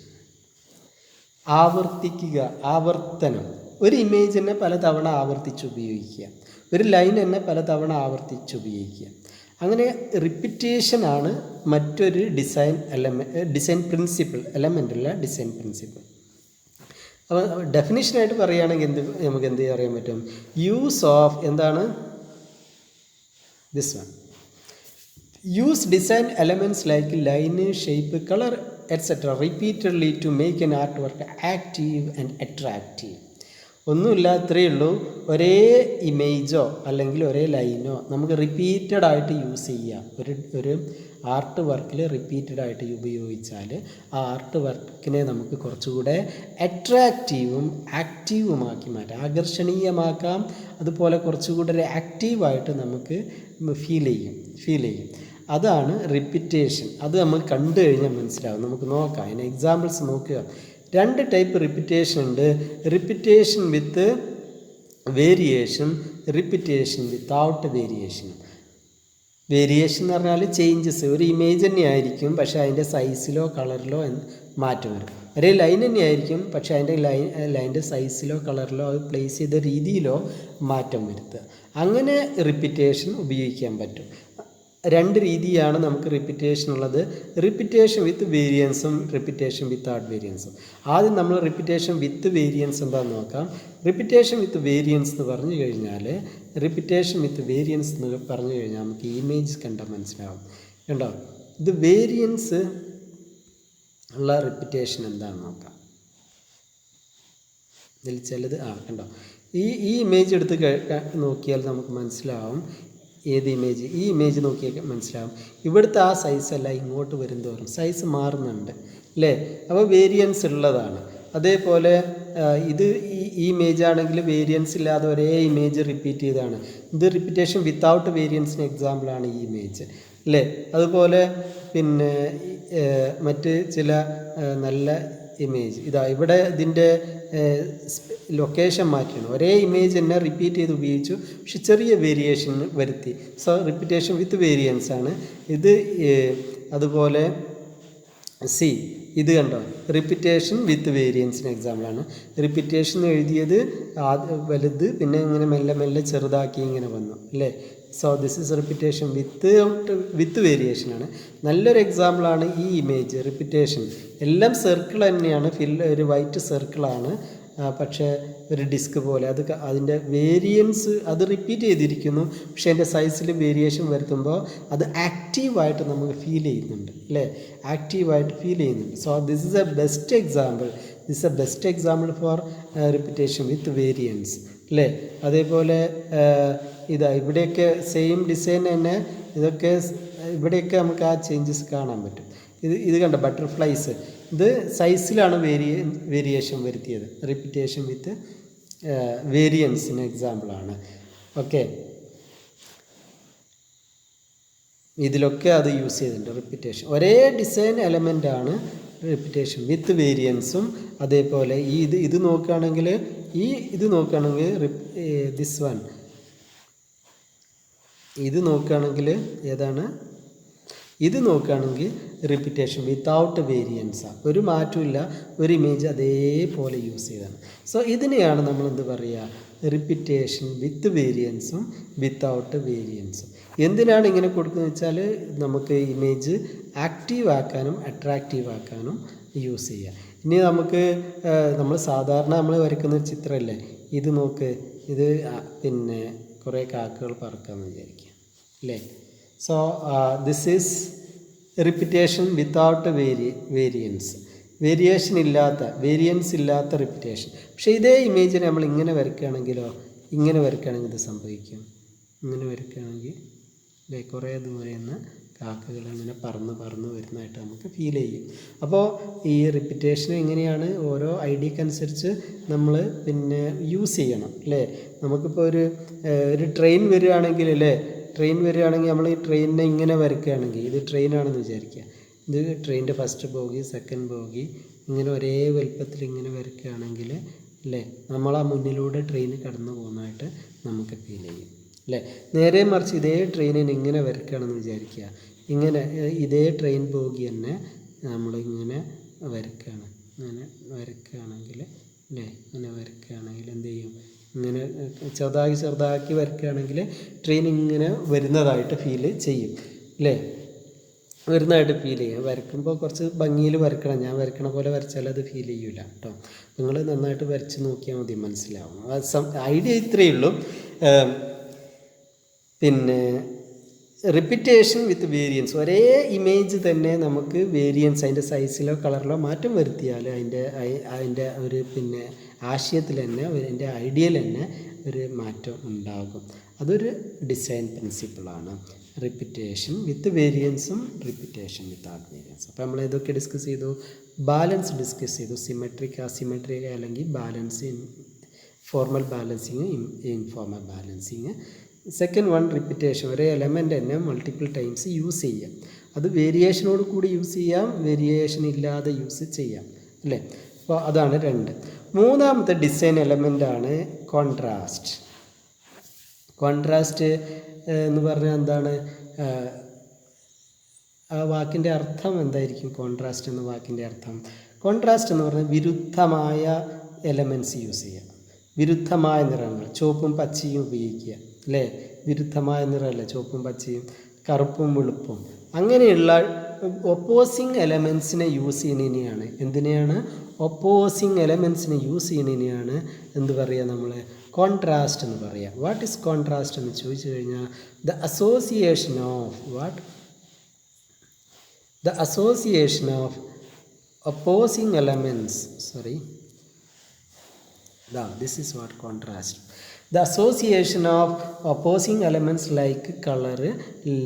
ആവർത്തനം. ഒരു ഇമേജിനെ പലതവണ ആവർത്തിച്ച് ഉപയോഗിക്കുക, ഒരു ലൈൻ തന്നെ പലതവണ ആവർത്തിച്ച് ഉപയോഗിക്കുക. അങ്ങനെ റിപ്പിറ്റേഷനാണ് മറ്റൊരു ഡിസൈൻ പ്രിൻസിപ്പിൾ, എലമെൻ്റുള്ള ഡിസൈൻ പ്രിൻസിപ്പിൾ. അപ്പോൾ ഡെഫിനിഷനായിട്ട് പറയുകയാണെങ്കിൽ നമുക്ക് എന്ത് അറിയാൻ പറ്റും? യൂസ് ഓഫ് എന്താണ് this one. Use design elements like line, shape, colour etcetera repeatedly to make an art work active and attractive. ഒന്നുമില്ല, ഇത്രയേ ഉള്ളൂ. ഒരേ ഇമേജോ അല്ലെങ്കിൽ ഒരേ ലൈനോ നമുക്ക് റിപ്പീറ്റഡായിട്ട് യൂസ് ചെയ്യാം. ഒരു ആർട്ട് വർക്കിൽ റിപ്പീറ്റഡായിട്ട് ഉപയോഗിച്ചാൽ ആ ആർട്ട് വർക്കിനെ നമുക്ക് കുറച്ചുകൂടെ അട്രാക്റ്റീവും ആക്റ്റീവുമാക്കി മാറ്റാം, ആകർഷണീയമാക്കാം. അതുപോലെ കുറച്ചുകൂടെ ഒരു ആക്റ്റീവായിട്ട് നമുക്ക് ഫീൽ ചെയ്യും. അതാണ് റിപ്പിറ്റേഷൻ. അത് നമ്മൾ കണ്ടു കഴിഞ്ഞാൽ മനസ്സിലാവും. നമുക്ക് നോക്കാം, അതിന് എക്സാമ്പിൾസ് നോക്കുക. 2 ടൈപ്പ് റിപ്പിറ്റേഷൻ ഉണ്ട്. Repetition with variation, repetition without variation. Variation എന്ന് പറഞ്ഞാൽ ചേഞ്ചസ്. ഒരു ഇമേജ് തന്നെ ആയിരിക്കും, പക്ഷേ അതിൻ്റെ സൈസിലോ കളറിലോ മാറ്റം വരും. ഒരേ ലൈൻ തന്നെ ആയിരിക്കും, പക്ഷേ അതിൻ്റെ ലൈൻ്റെ സൈസിലോ കളറിലോ അത് പ്ലേസ് ചെയ്ത രീതിയിലോ മാറ്റം വരുത്തുക. അങ്ങനെ റിപ്പിറ്റേഷൻ ഉപയോഗിക്കാൻ പറ്റും. 2 രീതിയാണ് നമുക്ക് റിപ്പിറ്റേഷൻ ഉള്ളത്. റിപ്പിറ്റേഷൻ വിത്ത് വേരിയൻസും റിപ്പിറ്റേഷൻ വിത്തൗട്ട് വേരിയൻസും. ആദ്യം നമ്മൾ റിപ്പിറ്റേഷൻ വിത്ത് വേരിയൻസ് എന്താണെന്ന് നോക്കാം. റിപ്പിറ്റേഷൻ വിത്ത് വേരിയൻസ് എന്ന് പറഞ്ഞു കഴിഞ്ഞാൽ നമുക്ക് ഇമേജ് കണ്ടാൽ മനസ്സിലാവും. കണ്ടോ, ഇത് വേരിയൻസ് ഉള്ള റിപ്പിറ്റേഷൻ എന്താണെന്ന് നോക്കാം. ഇതിൽ ചിലത് കണ്ടോ, ഈ ഇമേജ് എടുത്ത് നോക്കിയാൽ നമുക്ക് മനസ്സിലാവും. ഏത് ഇമേജ്? ഈ ഇമേജ് നോക്കിയാൽ മനസ്സിലാവും. ഇവിടുത്തെ ആ സൈസല്ല ഇങ്ങോട്ട് വരുന്തോറും സൈസ് മാറുന്നുണ്ട് അല്ലേ? അപ്പോൾ വേരിയൻസ് ഉള്ളതാണ്. അതേപോലെ ഇത് ഈ ഇമേജ് ആണെങ്കിൽ വേരിയൻസ് ഇല്ലാതെ ഒരേ ഇമേജ് റിപ്പീറ്റ് ചെയ്താണ്. ഇത് റിപ്പീറ്റേഷൻ വിത്തൗട്ട് വേരിയൻസിന് എക്സാമ്പിളാണ് ഈ ഇമേജ് അല്ലേ? അതുപോലെ പിന്നെ മറ്റ് ചില നല്ല ഇമേജ് ഇതാ ഇവിടെ ഇതിൻ്റെ ലൊക്കേഷൻ മാറ്റിയാണ്. ഒരേ ഇമേജ് തന്നെ റിപ്പീറ്റ് ചെയ്ത് ഉപയോഗിച്ചു, പക്ഷെ ചെറിയ വേരിയേഷൻ വരുത്തി. സോ റിപ്പീറ്റേഷൻ വിത്ത് വേരിയൻസ് ആണ് ഇത്. അതുപോലെ ഇത് കണ്ടോ, റിപ്പീറ്റേഷൻ വിത്ത് വേരിയൻസിന് എക്സാമ്പിളാണ്. റിപ്പീറ്റേഷൻ എഴുതിയത് വലുത്, പിന്നെ ഇങ്ങനെ മെല്ലെ മെല്ലെ ചെറുതാക്കി ഇങ്ങനെ വന്നു അല്ലേ? So this is repetition with variation ആണ്. നല്ലൊരു എക്സാമ്പിളാണ് ഈ ഇമേജ്. റിപ്പീറ്റേഷൻ എല്ലാം സർക്കിൾ തന്നെയാണ്, ഒരു വൈറ്റ് സർക്കിളാണ്, പക്ഷേ ഒരു ഡിസ്ക് പോലെ അത് അതിൻ്റെ വേരിയൻസ് അത് റിപ്പീറ്റ് ചെയ്തിരിക്കുന്നു, പക്ഷേ അതിൻ്റെ സൈസിൽ വേരിയേഷൻ വരുത്തുമ്പോൾ അത് ആക്റ്റീവായിട്ട് നമുക്ക് ഫീൽ ചെയ്യുന്നുണ്ട് അല്ലേ? ആക്റ്റീവായിട്ട് ഫീൽ ചെയ്യുന്നുണ്ട്. So this is a best example for repetition with variance അല്ലേ? അതേപോലെ ഇതാ ഇവിടെയൊക്കെ സെയിം ഡിസൈൻ തന്നെ, ഇതൊക്കെ ഇവിടെയൊക്കെ നമുക്ക് ആ ചേഞ്ചസ് കാണാൻ പറ്റും. ഇത് കണ്ട ബട്ടർഫ്ലൈസ്, ഇത് സൈസിലാണ് വേരിയേഷൻ വരുത്തിയത്. റിപ്പീറ്റേഷൻ വിത്ത് വേരിയൻസിന് എക്സാമ്പിളാണ്. ഓക്കെ, ഇതിലൊക്കെ അത് യൂസ് ചെയ്തിട്ടുണ്ട്. റിപ്പീറ്റേഷൻ ഒരേ ഡിസൈൻ എലമെൻ്റാണ്, റിപ്പീറ്റേഷൻ വിത്ത് വേരിയൻസും. അതേപോലെ ഇത് നോക്കുകയാണെങ്കിൽ ദിസ് വൺ ഇത് നോക്കുകയാണെങ്കിൽ ഏതാണ്? ഇത് നോക്കുകയാണെങ്കിൽ റിപ്പീറ്റേഷൻ വിത്തൗട്ട് വേരിയൻസാണ്. ഒരു മാറ്റമില്ല, ഒരു ഇമേജ് അതേപോലെ യൂസ് ചെയ്താണ്. സോ ഇതിനെയാണ് നമ്മൾ എന്ത് പറയുക? റിപ്പീറ്റേഷൻ വിത്ത് വേരിയൻസും വിത്തൗട്ട് വേരിയൻസും. എന്തിനാണ് ഇങ്ങനെ കൊടുക്കുന്നത് വെച്ചാൽ നമുക്ക് ഇമേജ് ആക്റ്റീവ് ആക്കാനും അട്രാക്റ്റീവ് ആക്കാനും യൂസ് ചെയ്യുക. ഇനി നമുക്ക് നമ്മൾ സാധാരണ നമ്മൾ വരയ്ക്കുന്ന ചിത്രമല്ലേ, ഇത് നോക്ക്, ഇത് പിന്നെ കുറേ കാക്കകൾ പറക്കാമെന്ന് വിചാരിക്കുക അല്ലേ? So this is repetition without variance, variance ഇല്ലാത്ത റിപ്പീറ്റേഷൻ. പക്ഷേ ഇതേ ഇമേജിനെ നമ്മൾ ഇങ്ങനെ വരയ്ക്കുകയാണെങ്കിലോ, ഇത് സംഭവിക്കും. ഇങ്ങനെ വരയ്ക്കുകയാണെങ്കിൽ അല്ലേ, കുറേ ദൂരെ നിന്ന് കാക്കകൾ ഇങ്ങനെ പറന്ന് വരുന്നതായിട്ട് നമുക്ക് ഫീൽ ചെയ്യും. അപ്പോൾ ഈ റിപ്പീറ്റേഷൻ എങ്ങനെയാണ് ഓരോ ഐഡിയക്കനുസരിച്ച് നമ്മൾ പിന്നെ യൂസ് ചെയ്യണം അല്ലേ? നമുക്കിപ്പോൾ ഒരു ട്രെയിൻ വരികയാണെങ്കിൽ നമ്മൾ ഈ ട്രെയിനിനെ ഇങ്ങനെ വരയ്ക്കുകയാണെങ്കിൽ, ഇത് ട്രെയിനാണെന്ന് വിചാരിക്കുക, ഇത് ട്രെയിനിൻ്റെ ഫസ്റ്റ് ബോഗി, സെക്കൻഡ് ബോഗി, ഇങ്ങനെ ഒരേ വലുപ്പത്തിൽ ഇങ്ങനെ വരയ്ക്കുകയാണെങ്കിൽ അല്ലേ, നമ്മൾ ആ മുന്നിലൂടെ ട്രെയിൻ കടന്നു പോകുന്നതായിട്ട് നമുക്ക് ഫീൽ ചെയ്യും അല്ലേ? നേരെ മറിച്ച് ഇതേ ട്രെയിനിനെ ഇങ്ങനെ വരയ്ക്കുകയാണെന്ന് വിചാരിക്കുക, ഇങ്ങനെ ഇതേ ട്രെയിൻ ബോഗി തന്നെ നമ്മളിങ്ങനെ വരയ്ക്കുകയാണെങ്കിൽ അല്ലേ, ഇങ്ങനെ വരയ്ക്കുകയാണെങ്കിൽ എന്ത് ചെയ്യും? ഇങ്ങനെ ചെറുതാക്കി വരയ്ക്കുകയാണെങ്കിൽ ട്രെയിൻ ഇങ്ങനെ വരുന്നതായിട്ട് ഫീൽ ചെയ്യും അല്ലേ? വരയ്ക്കുമ്പോൾ കുറച്ച് ഭംഗിയിൽ വരയ്ക്കണം. ഞാൻ വരയ്ക്കണ പോലെ വരച്ചാൽ അത് ഫീൽ ചെയ്യില്ല കേട്ടോ. നിങ്ങൾ നന്നായിട്ട് വരച്ച് നോക്കിയാൽ മതി, മനസ്സിലാവും. ഐഡിയ ഇത്രയേ ഉള്ളൂ. പിന്നെ റിപ്പീറ്റേഷൻ വിത്ത് വേരിയൻസ്, ഒരേ ഇമേജ് തന്നെ നമുക്ക് വേരിയൻസ്, അതിൻ്റെ സൈസിലോ കളറിലോ മാറ്റം വരുത്തിയാൽ അതിൻ്റെ ഒരു പിന്നെ ആശയത്തിൽ തന്നെ, അതിൻ്റെ ഐഡിയയിൽ തന്നെ ഒരു മാറ്റം ഉണ്ടാകും. അതൊരു ഡിസൈൻ പ്രിൻസിപ്പിളാണ്. റിപ്പീറ്റേഷൻ വിത്ത് വേരിയൻസും റിപ്പീറ്റേഷൻ വിത്തൗട്ട് വേരിയൻസ്. അപ്പോൾ നമ്മൾ ഇതൊക്കെ ഡിസ്കസ് ചെയ്തു. ബാലൻസ് ഡിസ്കസ് ചെയ്തു, സിമെട്രിക് അസിമെട്രിക് അല്ലെങ്കിൽ balance, formal balancing, informal balancing. Second one repetition, ഒരേ എലമെൻ്റ് തന്നെ മൾട്ടിപ്പിൾ ടൈംസ് യൂസ് ചെയ്യാം. അത് വേരിയേഷനോട് കൂടി യൂസ് ചെയ്യാം, വേരിയേഷൻ ഇല്ലാതെ യൂസ് ചെയ്യാം അല്ലേ? അപ്പോൾ അതാണ് രണ്ട്. മൂന്നാമത്തെ ഡിസൈൻ എലമെൻ്റാണ് കോൺട്രാസ്റ്റ്. കോൺട്രാസ്റ്റ് എന്ന് പറഞ്ഞാൽ എന്താണ്? ആ വാക്കിൻ്റെ അർത്ഥം എന്തായിരിക്കും? കോൺട്രാസ്റ്റ് എന്ന വാക്കിൻ്റെ അർത്ഥം, കോൺട്രാസ്റ്റ് എന്ന് പറഞ്ഞാൽ വിരുദ്ധമായ എലമെൻറ്റ്സ് യൂസ് ചെയ്യുക, വിരുദ്ധമായ നിറങ്ങൾ, ചുവപ്പും പച്ചയും ഉപയോഗിക്കുക അല്ലേ? വിരുദ്ധമായ നിറമല്ല ചുവപ്പും പച്ചയും, കറുപ്പും വെളുപ്പും, അങ്ങനെയുള്ള ഒപ്പോസിങ് എലമെൻസിനെ യൂസ് ചെയ്യുന്നതിനെയാണ് ഒപ്പോസിങ് എലമെൻസിനെ യൂസ് ചെയ്യുന്നതിനെയാണ് എന്ത് പറയുക? നമ്മൾ കോൺട്രാസ്റ്റ് എന്ന് പറയുക. വാട്ട് ഈസ് കോൺട്രാസ്റ്റ് എന്ന് ചോദിച്ചു കഴിഞ്ഞാൽ the association of opposing elements This is what contrast. The association of opposing elements like color,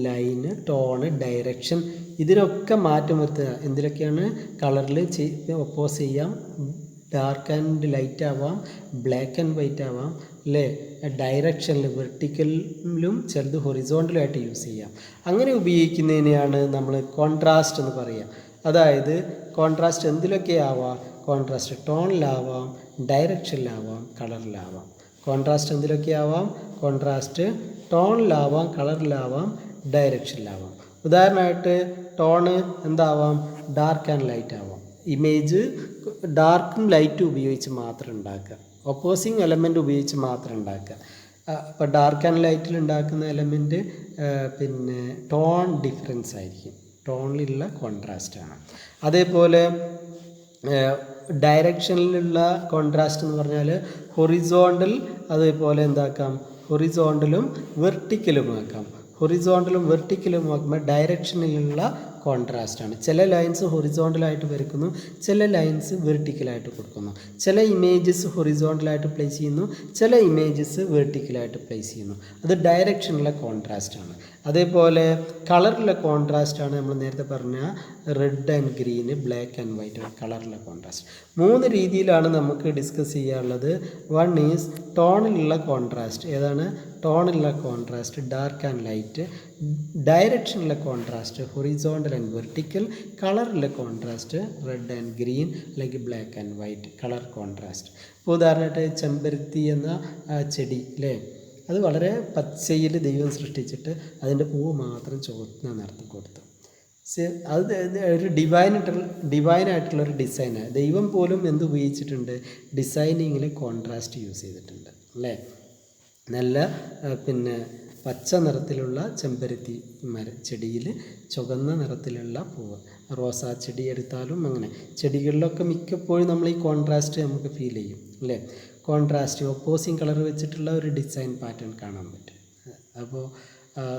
line, tone, direction ഇതിനൊക്കെ മാറ്റം വരുത്തുക. എന്തിലൊക്കെയാണ്? കളറിൽ ഒപ്പോസ് ചെയ്യാം, ഡാർക്ക് ആൻഡ് ലൈറ്റ് ആവാം, ബ്ലാക്ക് ആൻഡ് വൈറ്റ് ആവാം, അല്ലേ? ഡയറക്ഷനിൽ വെർട്ടിക്കലിലും ചിലത് ഹൊറിസോണ്ടലായിട്ട് യൂസ് ചെയ്യാം. അങ്ങനെ ഉപയോഗിക്കുന്നതിനെയാണ് നമ്മൾ കോൺട്രാസ്റ്റ് എന്ന് പറയുക. അതായത് കോൺട്രാസ്റ്റ് എന്തിലൊക്കെ ആവാം? കോൺട്രാസ്റ്റ് ടോണിലാവാം, ഡയറക്ഷനിലാവാം, കളറിലാവാം. കോൺട്രാസ്റ്റ് എന്തിലൊക്കെ ആവാം? കോൺട്രാസ്റ്റ് ടോണിലാവാം, കളറിലാവാം, ഡയറക്ഷനിലാവാം. ഉദാഹരണമായിട്ട് ടോണ് എന്താവാം? ഡാർക്ക് ആൻഡ് ലൈറ്റ് ആവാം. ഇമേജ് ഡാർക്കും ലൈറ്റും ഉപയോഗിച്ച് മാത്രം ഉണ്ടാക്കുക, ഒപ്പോസിങ് എലമെൻ്റ് ഉപയോഗിച്ച് മാത്രം ഉണ്ടാക്കുക. അപ്പോൾ ഡാർക്ക് ആൻഡ് ലൈറ്റിൽ ഉണ്ടാക്കുന്ന എലമെൻറ്റ് പിന്നെ ടോൺ ഡിഫറൻസ് ആയിരിക്കും, ടോണിലുള്ള കോൺട്രാസ്റ്റാണ്. അതേപോലെ ഡയറക്ഷനിലുള്ള കോൺട്രാസ്റ്റ് എന്ന് പറഞ്ഞാൽ ഹൊറിസോണ്ടൽ, അതേപോലെ എന്താക്കാം? ഹൊറിസോണ്ടലും വെർട്ടിക്കലും ആക്കാം. ഹൊറിസോണ്ടലും വെർട്ടിക്കലും ആക്കുമ്പോൾ ഡയറക്ഷനിലുള്ള കോൺട്രാസ്റ്റാണ്. ചില ലൈൻസ് ഹൊറിസോണ്ടലായിട്ട് വരയ്ക്കുന്നു, ചില ലൈൻസ് വെർട്ടിക്കലായിട്ട് കൊടുക്കുന്നു. ചില ഇമേജസ് ഹൊറിസോണ്ടലായിട്ട് പ്ലേസ് ചെയ്യുന്നു, ചില ഇമേജസ് വെർട്ടിക്കലായിട്ട് പ്ലേസ് ചെയ്യുന്നു. അത് ഡയറക്ഷനിലുള്ള കോൺട്രാസ്റ്റാണ്. അതേപോലെ കളറിലെ കോൺട്രാസ്റ്റാണ് നമ്മൾ നേരത്തെ പറഞ്ഞ red and green, black and white കളറിലെ കോൺട്രാസ്റ്റ്. 3 രീതിയിലാണ് നമുക്ക് ഡിസ്കസ് ചെയ്യാനുള്ളത്. വൺ ഈസ് ടോണിലുള്ള കോൺട്രാസ്റ്റ്. ഏതാണ്? ടോണിലുള്ള കോൺട്രാസ്റ്റ് ഡാർക്ക് ആൻഡ് ലൈറ്റ്. ഡയറക്ഷനിലെ കോൺട്രാസ്റ്റ് ഹൊറിസോണ്ടൽ ആൻഡ് വെർട്ടിക്കൽ. കളറിലെ കോൺട്രാസ്റ്റ് റെഡ് ആൻഡ് ഗ്രീൻ അല്ലെങ്കിൽ black and white colour contrast. ഇപ്പോൾ ഉദാഹരണമായിട്ട് ചെമ്പരത്തി എന്ന ചെടി അല്ലേ, അത് വളരെ പച്ചയിൽ ദൈവം സൃഷ്ടിച്ചിട്ട് അതിൻ്റെ പൂവ് മാത്രം ചുവന്ന നിറത്തിൽ കൊടുത്തു. അത് ഒരു ഡിവൈനായിട്ടുള്ളൊരു ഡിസൈനാണ്. ദൈവം പോലും എന്ത് ഉപയോഗിച്ചിട്ടുണ്ട്? ഡിസൈനിങ്ങിൽ കോൺട്രാസ്റ്റ് യൂസ് ചെയ്തിട്ടുണ്ട് അല്ലേ. നല്ല പിന്നെ പച്ച നിറത്തിലുള്ള ചെമ്പരത്തി ചെടിയിൽ ചുവന്ന നിറത്തിലുള്ള പൂവ്. റോസാ ചെടി എടുത്താലും അങ്ങനെ ചെടികളിലൊക്കെ മിക്കപ്പോഴും നമ്മൾ ഈ കോൺട്രാസ്റ്റ് നമുക്ക് ഫീൽ ചെയ്യും അല്ലേ. കോൺട്രാസ്റ്റ് ഒപ്പോസിങ് കളർ വെച്ചിട്ടുള്ള ഒരു ഡിസൈൻ പാറ്റേൺ കാണാൻ പറ്റും. അപ്പോൾ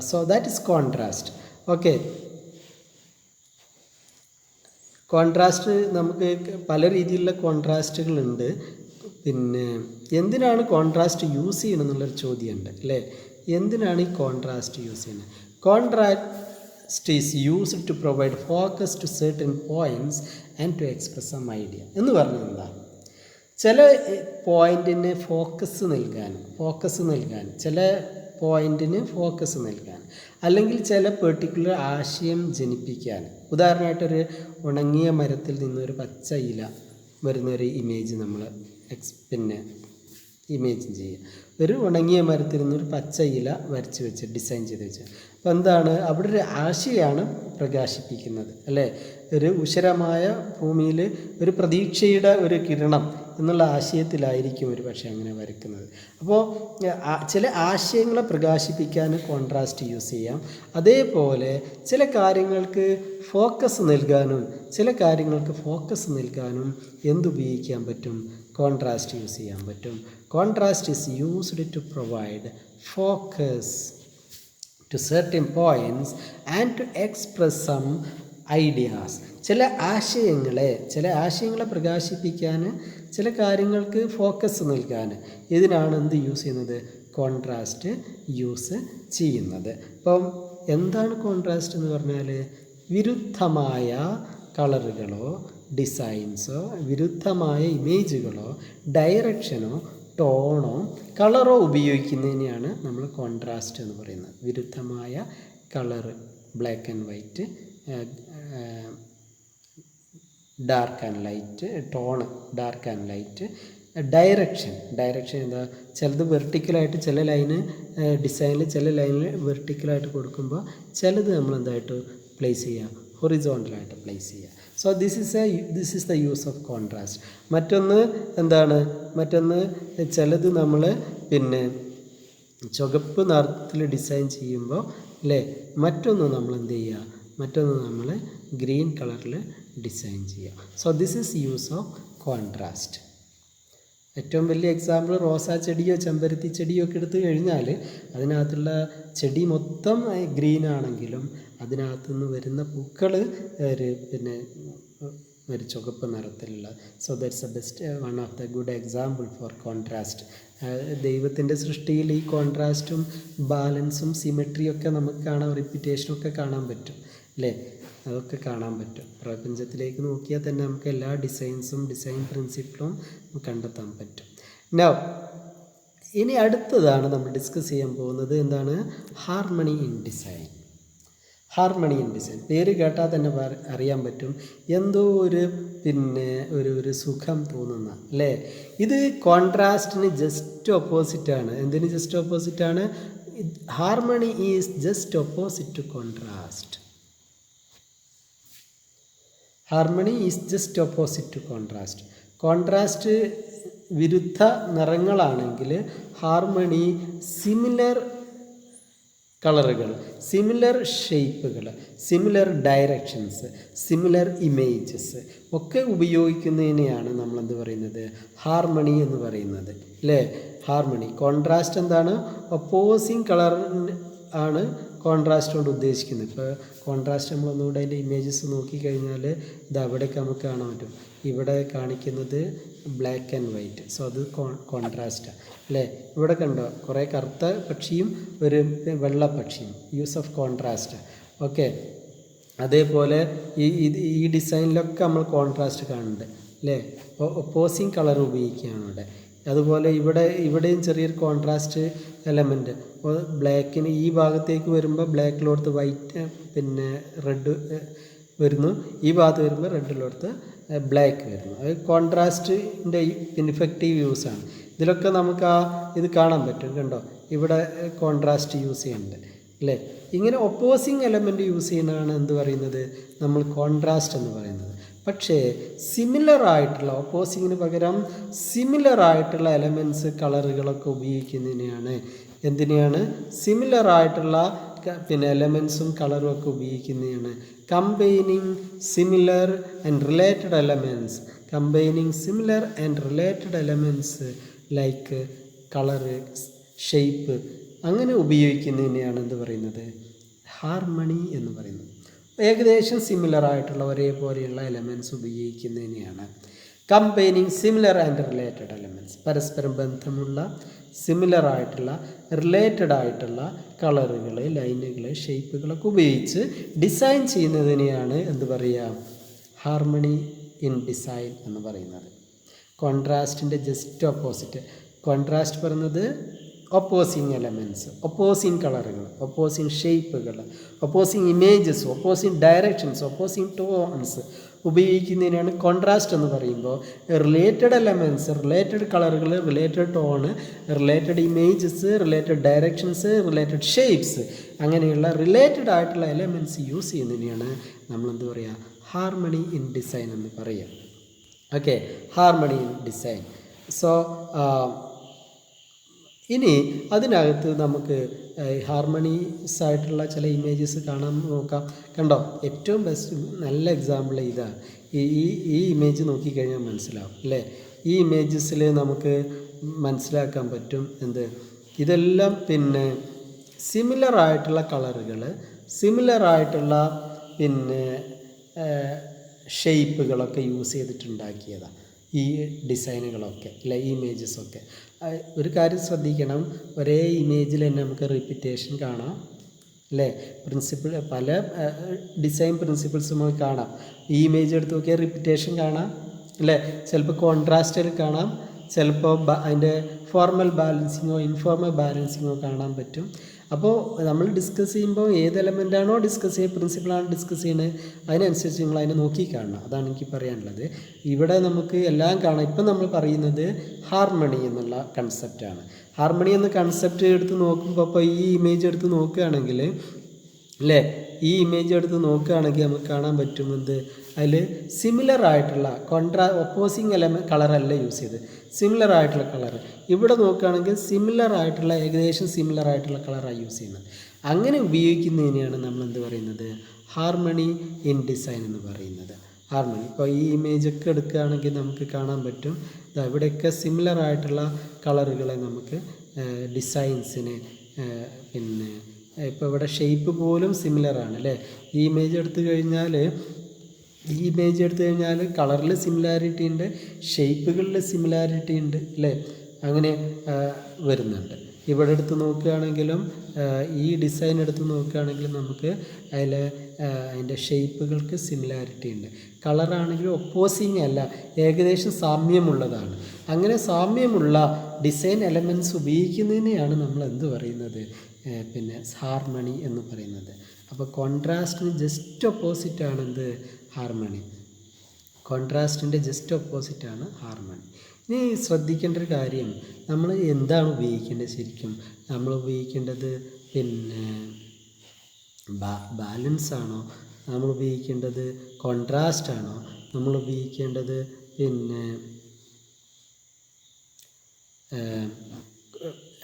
so that is contrast. Okay, contrast നമുക്ക് പല രീതിയിലുള്ള കോൺട്രാസ്റ്റുകളുണ്ട്. പിന്നെ എന്തിനാണ് കോൺട്രാസ്റ്റ് യൂസ് ചെയ്യണം എന്നുള്ളൊരു ചോദ്യമുണ്ട് അല്ലേ. എന്തിനാണ് ഈ കോൺട്രാസ്റ്റ് യൂസ് ചെയ്യുന്നത്? Contrast is used to provide focus to certain points and to express some idea എന്ന് പറഞ്ഞത് എന്താണ്? ചില പോയിൻറ്റിന് ഫോക്കസ് നൽകാൻ, ചില പോയിൻറ്റിന് ഫോക്കസ് നൽകാൻ, അല്ലെങ്കിൽ ചില പെർട്ടിക്കുലർ ആശയം ജനിപ്പിക്കാൻ. ഉദാഹരണമായിട്ടൊരു ഉണങ്ങിയ മരത്തിൽ നിന്നൊരു പച്ച ഇല വരുന്നൊരു ഇമേജ് നമ്മൾ ഇമേജിൻ ചെയ്യുക. ഒരു ഉണങ്ങിയ മരത്തിൽ നിന്നൊരു പച്ച ഇല വരച്ച് വെച്ച് ഡിസൈൻ ചെയ്ത് വെച്ച്, അപ്പോൾ എന്താണ്? അവിടെ ഒരു ആശയമാണ് പ്രകാശിപ്പിക്കുന്നത് അല്ലേ. ഒരു ഉഷരമായ ഭൂമിയിൽ ഒരു പ്രതീക്ഷയുടെ ഒരു കിരണം എന്നുള്ള ആശയത്തിലായിരിക്കും ഒരു പക്ഷേ അങ്ങനെ വരയ്ക്കുന്നത്. അപ്പോൾ ചില ആശയങ്ങളെ പ്രകാശിപ്പിക്കാൻ കോൺട്രാസ്റ്റ് യൂസ് ചെയ്യാം. അതേപോലെ ചില കാര്യങ്ങൾക്ക് ഫോക്കസ് നൽകാനും എന്തുപയോഗിക്കാൻ പറ്റും? കോൺട്രാസ്റ്റ് യൂസ് ചെയ്യാൻ പറ്റും. Contrast is used to provide focus to certain points and to express some ideas. ചില ആശയങ്ങളെ പ്രകാശിപ്പിക്കാൻ, ചില കാര്യങ്ങൾക്ക് ഫോക്കസ് നൽകാൻ ഇതിനാണ് എന്ത് യൂസ് ചെയ്യുന്നത്? കോൺട്രാസ്റ്റ് യൂസ് ചെയ്യുന്നത്. അപ്പം എന്താണ് കോൺട്രാസ്റ്റ് എന്ന് പറഞ്ഞാൽ? വിരുദ്ധമായ കളറുകളോ ഡിസൈൻസോ, വിരുദ്ധമായ ഇമേജുകളോ, ഡയറക്ഷനോ, ടോണോ, കളറോ ഉപയോഗിക്കുന്നതിനെയാണ് നമ്മൾ കോൺട്രാസ്റ്റ് എന്ന് പറയുന്നത്. വിരുദ്ധമായ colour black and white, dark and light, tone dark and light, direction എന്താ? ചിലത് വെർട്ടിക്കലായിട്ട്, ചില ലൈന് ഡിസൈനിൽ ചില ലൈനിൽ വെർട്ടിക്കലായിട്ട് കൊടുക്കുമ്പോൾ ചിലത് നമ്മൾ എന്തായിട്ട് പ്ലേസ് ചെയ്യുക? ഹൊറിസോണ്ടലായിട്ട് പ്ലേസ് ചെയ്യുക. So this is the use of contrast. മറ്റൊന്ന് എന്താണ്? ചിലത് നമ്മൾ പിന്നെ ചുവപ്പ് നിറത്തിൽ ഡിസൈൻ ചെയ്യുമ്പോൾ അല്ലേ, മറ്റൊന്ന് നമ്മൾ എന്ത് ചെയ്യുക? ഗ്രീൻ കളറിൽ ഡിസൈൻ ചെയ്യുക. So this is use of contrast. ഏറ്റവും വലിയ എക്സാമ്പിൾ റോസാ ചെടിയോ ചെമ്പരത്തി ചെടിയോ ഒക്കെ എടുത്തു കഴിഞ്ഞാൽ അതിനകത്തുള്ള ചെടി മൊത്തം ഗ്രീൻ ആണെങ്കിലും അതിനകത്തുനിന്ന് വരുന്ന പൂക്കൾ പിന്നെ ഒരു ചുവപ്പ് നിറത്തിലുള്ള. So that's A best one of the good example for contrast. ദൈവത്തിൻ്റെ സൃഷ്ടിയിൽ ഈ കോൺട്രാസ്റ്റും ബാലൻസും സിമെട്രിയൊക്കെ നമുക്ക് കാണാം, റിപ്പീറ്റേഷനൊക്കെ കാണാൻ പറ്റും അല്ലേ? അതൊക്കെ കാണാൻ പറ്റും. പ്രപഞ്ചത്തിലേക്ക് നോക്കിയാൽ തന്നെ നമുക്ക് എല്ലാ ഡിസൈൻ പ്രിൻസിപ്പിളും കണ്ടെത്താൻ പറ്റും. നൗ ഇനി അടുത്തതാണ് നമ്മൾ ഡിസ്കസ് ചെയ്യാൻ പോകുന്നത്. എന്താണ്? Harmony in design. Harmony in design പേര് കേട്ടാൽ തന്നെ അറിയാൻ പറ്റും എന്തോ ഒരു സുഖം തോന്നുന്ന അല്ലേ? ഇത് കോൺട്രാസ്റ്റിന് ജസ്റ്റ് ഓപ്പോസിറ്റാണ്. എന്തിന് ജസ്റ്റ് ഓപ്പോസിറ്റാണ്? Harmony is just opposite to contrast. Harmony is just opposite to contrast. Contrast വിരുദ്ധ നിറങ്ങളാണെങ്കിൽ ഹാർമണി സിമിലർ കളറുകൾ, സിമിലർ ഷേപ്പുകൾ, സിമിലർ ഡയറക്ഷൻസ്, സിമിലർ ഇമേജസ് ഒക്കെ ഉപയോഗിക്കുന്നതിനെയാണ് നമ്മളെന്ത് പറയുന്നത്? ഹാർമണി എന്ന് പറയുന്നത് അല്ലേ? ഹാർമണി. കോൺട്രാസ്റ്റ് എന്താണ്? ഒപ്പോസിങ് കളർ ആണ് കോൺട്രാസ്റ്റ് കൊണ്ട് ഉദ്ദേശിക്കുന്നത്. ഇപ്പോൾ കോൺട്രാസ്റ്റ് നമ്മളൊന്നുകൂടെ അതിൻ്റെ ഇമേജസ് നോക്കിക്കഴിഞ്ഞാൽ ഇത് അവിടെയൊക്കെ നമുക്ക് കാണാൻ പറ്റും. ഇവിടെ കാണിക്കുന്നത് ബ്ലാക്ക് ആൻഡ് വൈറ്റ്. സോ അത് കോൺട്രാസ്റ്റാണ് അല്ലേ? ഇവിടെ കണ്ടോ കുറേ കറുത്ത പക്ഷിയും ഒരു വെള്ള പക്ഷിയും. Use of contrast. ഓക്കെ. അതേപോലെ ഈ ഡിസൈനിലൊക്കെ നമ്മൾ കോൺട്രാസ്റ്റ് കാണുന്നുണ്ട് അല്ലേ? ഒപ്പോസിങ് കളർ ഉപയോഗിക്കുകയാണ് ഇവിടെ. അതുപോലെ ഇവിടെയും ചെറിയൊരു കോൺട്രാസ്റ്റ് എലമെൻറ്റ്. അപ്പോൾ ബ്ലാക്കിന് ഈ ഭാഗത്തേക്ക് വരുമ്പോൾ ബ്ലാക്കിലോടുത്ത് വൈറ്റ് റെഡ് വരുന്നു, ഈ ഭാഗത്ത് വരുമ്പോൾ റെഡിലോടുത്ത് ബ്ലാക്ക് വരുന്നു. അത് കോൺട്രാസ്റ്റിൻ്റെ ഇഫക്റ്റീവ് യൂസാണ്. ഇതിലൊക്കെ നമുക്ക് ഇത് കാണാൻ പറ്റും. കണ്ടോ ഇവിടെ കോൺട്രാസ്റ്റ് യൂസ് ചെയ്യുന്നുണ്ട് അല്ലേ? ഇങ്ങനെ ഒപ്പോസിങ് എലമെൻറ്റ് യൂസ് ചെയ്യുന്നതാണ് എന്ത് പറയുന്നത്? നമ്മൾ കോൺട്രാസ്റ്റ് എന്ന് പറയുന്നത്. പക്ഷേ സിമിലറായിട്ടുള്ള, ഓപ്പോസിങ്ങിന് പകരം സിമിലറായിട്ടുള്ള എലമെൻറ്റ്സ് കളറുകളൊക്കെ ഉപയോഗിക്കുന്നതിനെയാണ് എന്തിനെയാണ്? സിമിലറായിട്ടുള്ള എലമെൻസും കളറും ഒക്കെ ഉപയോഗിക്കുന്നതാണ് combining similar and related elements. Combining similar and related elements like colour, shape അങ്ങനെ ഉപയോഗിക്കുന്നതിനെയാണ് എന്ത് പറയുന്നത്? ഹാർമണി എന്ന് പറയുന്നത്. ഏകദേശം സിമിലറായിട്ടുള്ള ഒരേപോലെയുള്ള എലമെൻറ്റ്സ് ഉപയോഗിക്കുന്നതിനെയാണ് combining similar and related elements. പരസ്പരം ബന്ധമുള്ള സിമിലറായിട്ടുള്ള റിലേറ്റഡ് ആയിട്ടുള്ള കളറുകൾ, ലൈനുകൾ, ഷേപ്പുകളൊക്കെ ഉപയോഗിച്ച് ഡിസൈൻ ചെയ്യുന്നതിനെയാണ് എന്ത് പറയുക? ഹാർമണി ഇൻ ഡിസൈൻ എന്ന് പറയുന്നത്. കോൺട്രാസ്റ്റിൻ്റെ ജസ്റ്റ് ഓപ്പോസിറ്റ്. കോൺട്രാസ്റ്റ് പറയുന്നത് ഒപ്പോസിങ് എലമെൻറ്റ്സ്, ഒപ്പോസിങ് കളറുകൾ, ഒപ്പോസിങ് ഷേപ്പുകൾ, opposing images, opposing directions, opposing tones ഉപയോഗിക്കുന്നതിനാണ് കോൺട്രാസ്റ്റ് എന്ന് പറയുമ്പോൾ റിലേറ്റഡ് എലമെൻറ്റ്സ്, റിലേറ്റഡ് കളറുകൾ, related tone, related images, related directions, related shapes അങ്ങനെയുള്ള റിലേറ്റഡ് ആയിട്ടുള്ള എലമെൻറ്റ്സ് യൂസ് ചെയ്യുന്നതിനെയാണ് നമ്മളെന്ത് പറയുക? ഹാർമണി ഇൻ ഡിസൈൻ എന്ന് പറയുക. Okay, harmony in design. So ഇനി അതിനകത്ത് നമുക്ക് ഹാർമണീസ് ആയിട്ടുള്ള ചില ഇമേജസ് കാണാൻ നോക്കാം. കണ്ടോ ഏറ്റവും ബെസ്റ്റ് നല്ല എക്സാമ്പിൾ ഇതാണ്. ഈ ഇമേജ് നോക്കിക്കഴിഞ്ഞാൽ മനസ്സിലാവും അല്ലേ? ഈ ഇമേജസിൽ നമുക്ക് മനസ്സിലാക്കാൻ പറ്റും എന്ത്? ഇതെല്ലാം സിമിലറായിട്ടുള്ള കളറുകൾ, സിമിലറായിട്ടുള്ള ഷേപ്പുകളൊക്കെ യൂസ് ചെയ്തിട്ടുണ്ടാക്കിയതാണ് ഈ ഡിസൈനുകളൊക്കെ അല്ലെ, ഈ ഇമേജസൊക്കെ. ഒരു കാര്യം ശ്രദ്ധിക്കണം, ഒരേ ഇമേജിൽ തന്നെ നമുക്ക് റിപ്പീറ്റേഷൻ കാണാം അല്ലേ? പല ഡിസൈൻ പ്രിൻസിപ്പിൾസ് നമുക്ക് കാണാം. ഈ ഇമേജ് എടുത്ത് നോക്കിയാൽ റിപ്പീറ്റേഷൻ കാണാം അല്ലേ? ചിലപ്പോൾ കോൺട്രാസ്റ്റിൽ കാണാം, ചിലപ്പോൾ അതിൻ്റെ ഫോർമൽ ബാലൻസിങ്ങോ ഇൻഫോർമൽ ബാലൻസിങ്ങോ കാണാൻ പറ്റും. അപ്പോൾ നമ്മൾ ഡിസ്കസ് ചെയ്യുമ്പോൾ ഏത് എലമെൻ്റാണോ ഡിസ്കസ് ചെയ്യുക, പ്രിൻസിപ്പിളാണ് ഡിസ്കസ് ചെയ്യുന്നത്, അതിനനുസരിച്ച് നിങ്ങൾ അതിനെ നോക്കി കാണണം. അതാണ് എനിക്ക് പറയാനുള്ളത്. ഇവിടെ നമുക്ക് എല്ലാം കാണാം. ഇപ്പം നമ്മൾ പറയുന്നത് ഹാർമണി എന്നുള്ള കൺസെപ്റ്റാണ്. ഹാർമണി എന്ന കൺസെപ്റ്റ് എടുത്ത് നോക്കുമ്പോൾ ഇപ്പോൾ ഈ ഇമേജ് എടുത്ത് നോക്കുകയാണെങ്കിൽ അല്ലേ, ഈ ഇമേജ് എടുത്ത് നോക്കുകയാണെങ്കിൽ നമുക്ക് കാണാൻ പറ്റും എന്ത്? അതിൽ സിമിലറായിട്ടുള്ള ഒപ്പോസിങ് കളറല്ല യൂസ് ചെയ്ത്, സിമിലറായിട്ടുള്ള കളർ. ഇവിടെ നോക്കുകയാണെങ്കിൽ സിമിലറായിട്ടുള്ള ഏകദേശം സിമിലറായിട്ടുള്ള കളറാണ് യൂസ് ചെയ്യുന്നത്. അങ്ങനെ ഉപയോഗിക്കുന്നതിനെയാണ് നമ്മൾ എന്ത് പറയുന്നത്? ഹാർമണി ഇൻ ഡിസൈൻ എന്ന് പറയുന്നത്. ഹാർമണി. ഇപ്പോൾ ഈ ഇമേജൊക്കെ എടുക്കുകയാണെങ്കിൽ നമുക്ക് കാണാൻ പറ്റും ഇവിടെയൊക്കെ സിമിലറായിട്ടുള്ള കളറുകളെ നമുക്ക് ഡിസൈൻസിന് ഇപ്പോൾ ഇവിടെ ഷേപ്പ് പോലും സിമിലറാണ് അല്ലേ? ഈ ഇമേജ് എടുത്തു കഴിഞ്ഞാൽ ഈ ഇമേജ് എടുത്തു കഴിഞ്ഞാൽ കളറിൽ സിമിലാരിറ്റി ഉണ്ട്, ഷേപ്പുകളിൽ സിമിലാരിറ്റി ഉണ്ട്, അല്ലേ? അങ്ങനെ വരുന്നുണ്ട്. ഇവിടെ എടുത്ത് നോക്കുകയാണെങ്കിലും ഈ ഡിസൈൻ എടുത്ത് നോക്കുകയാണെങ്കിലും നമുക്ക് അതിൻ്റെ ഷേപ്പുകൾക്ക് സിമിലാരിറ്റി ഉണ്ട്. കളറാണെങ്കിലും ഒപ്പോസിങ് അല്ല, ഏകദേശം സാമ്യമുള്ളതാണ്. അങ്ങനെ സാമ്യമുള്ള ഡിസൈൻ എലമെൻറ്റ്സ് ഉപയോഗിക്കുന്നതിനെയാണ് നമ്മൾ എന്ത് പറയുന്നത്, പിന്നെ ഹാർമണി എന്ന് പറയുന്നത്. അപ്പോൾ കോൺട്രാസ്റ്റിന് ജസ്റ്റ് ഓപ്പോസിറ്റാണ് എന്ത്, ഹാർമണി. കോൺട്രാസ്റ്റിൻ്റെ ജസ്റ്റ് ഓപ്പോസിറ്റാണ് ഹാർമണി. ഇനി ശ്രദ്ധിക്കേണ്ട ഒരു കാര്യം, നമ്മൾ എന്താണ് ഉപയോഗിക്കേണ്ടത് ശരിക്കും? നമ്മൾ ഉപയോഗിക്കേണ്ടത് പിന്നെ ബാലൻസ് ആണോ, നമ്മൾ ഉപയോഗിക്കേണ്ടത് കോൺട്രാസ്റ്റ് ആണോ, നമ്മൾ ഉപയോഗിക്കേണ്ടത് പിന്നെ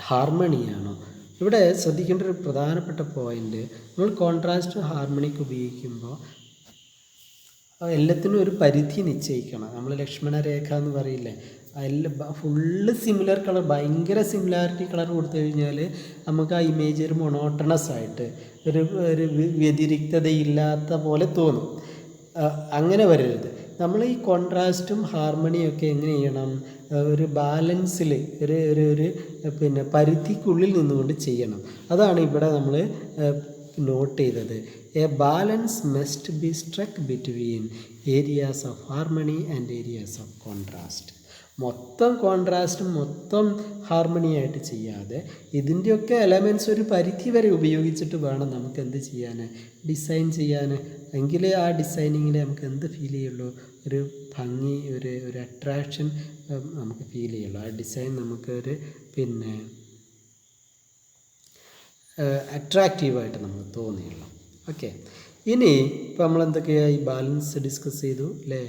ഹാർമണിയാണോ? ഇവിടെ ശ്രദ്ധിക്കേണ്ട ഒരു പ്രധാനപ്പെട്ട പോയിൻ്റ്, നമ്മൾ കോൺട്രാസ്റ്റ് ഹാർമണിക്ക് ഉപയോഗിക്കുമ്പോൾ എല്ലാത്തിനും ഒരു പരിധി നിശ്ചയിക്കണം. നമ്മൾ ലക്ഷ്മണരേഖ എന്ന് പറയില്ലേ, ഫുള്ള് സിമിലർ കളർ, ഭയങ്കര സിമിലാരിറ്റി കളർ കൊടുത്തു കഴിഞ്ഞാൽ നമുക്ക് ആ ഇമേജ് ഒരു മൊണോട്ടണസ് ആയിട്ട് ഒരു വ്യതിരിക്തതയില്ലാത്ത പോലെ തോന്നും. അങ്ങനെ വരരുത്. നമ്മൾ ഈ കോൺട്രാസ്റ്റും ഹാർമണിയൊക്കെ എങ്ങനെ ചെയ്യണം, ഒരു ബാലൻസിൽ ഒരു പിന്നെ പരിധിക്കുള്ളിൽ നിന്നുകൊണ്ട് ചെയ്യണം. അതാണ് ഇവിടെ നമ്മൾ നോട്ട് ചെയ്തത്. A balance must be സ്ട്രക്ക് between areas of harmony and areas of contrast. മൊത്തം കോൺട്രാസ്റ്റും മൊത്തം ഹാർമണിയായിട്ട് ചെയ്യാതെ ഇതിൻ്റെയൊക്കെ എലമെൻറ്റ്സ് ഒരു പരിധി വരെ ഉപയോഗിച്ചിട്ട് വേണം നമുക്ക് എന്ത് ചെയ്യാൻ, ഡിസൈൻ ചെയ്യാൻ. എങ്കിലേ ആ ഡിസൈനിങ്ങിൽ നമുക്ക് എന്ത് ഫീൽ ചെയ്യുള്ളൂ, ഒരു ഭംഗി, ഒരു അട്രാക്ഷൻ നമുക്ക് ഫീൽ ചെയ്യുള്ളൂ. ആ ഡിസൈൻ നമുക്കൊരു പിന്നെ അട്രാക്റ്റീവായിട്ട് നമുക്ക് തോന്നിയുള്ളൂ. ഓക്കെ, ഇനി ഇപ്പോൾ നമ്മൾ എന്തൊക്കെയാണ് ഈ ബാലൻസ് ഡിസ്കസ് ചെയ്തു, അല്ലേ?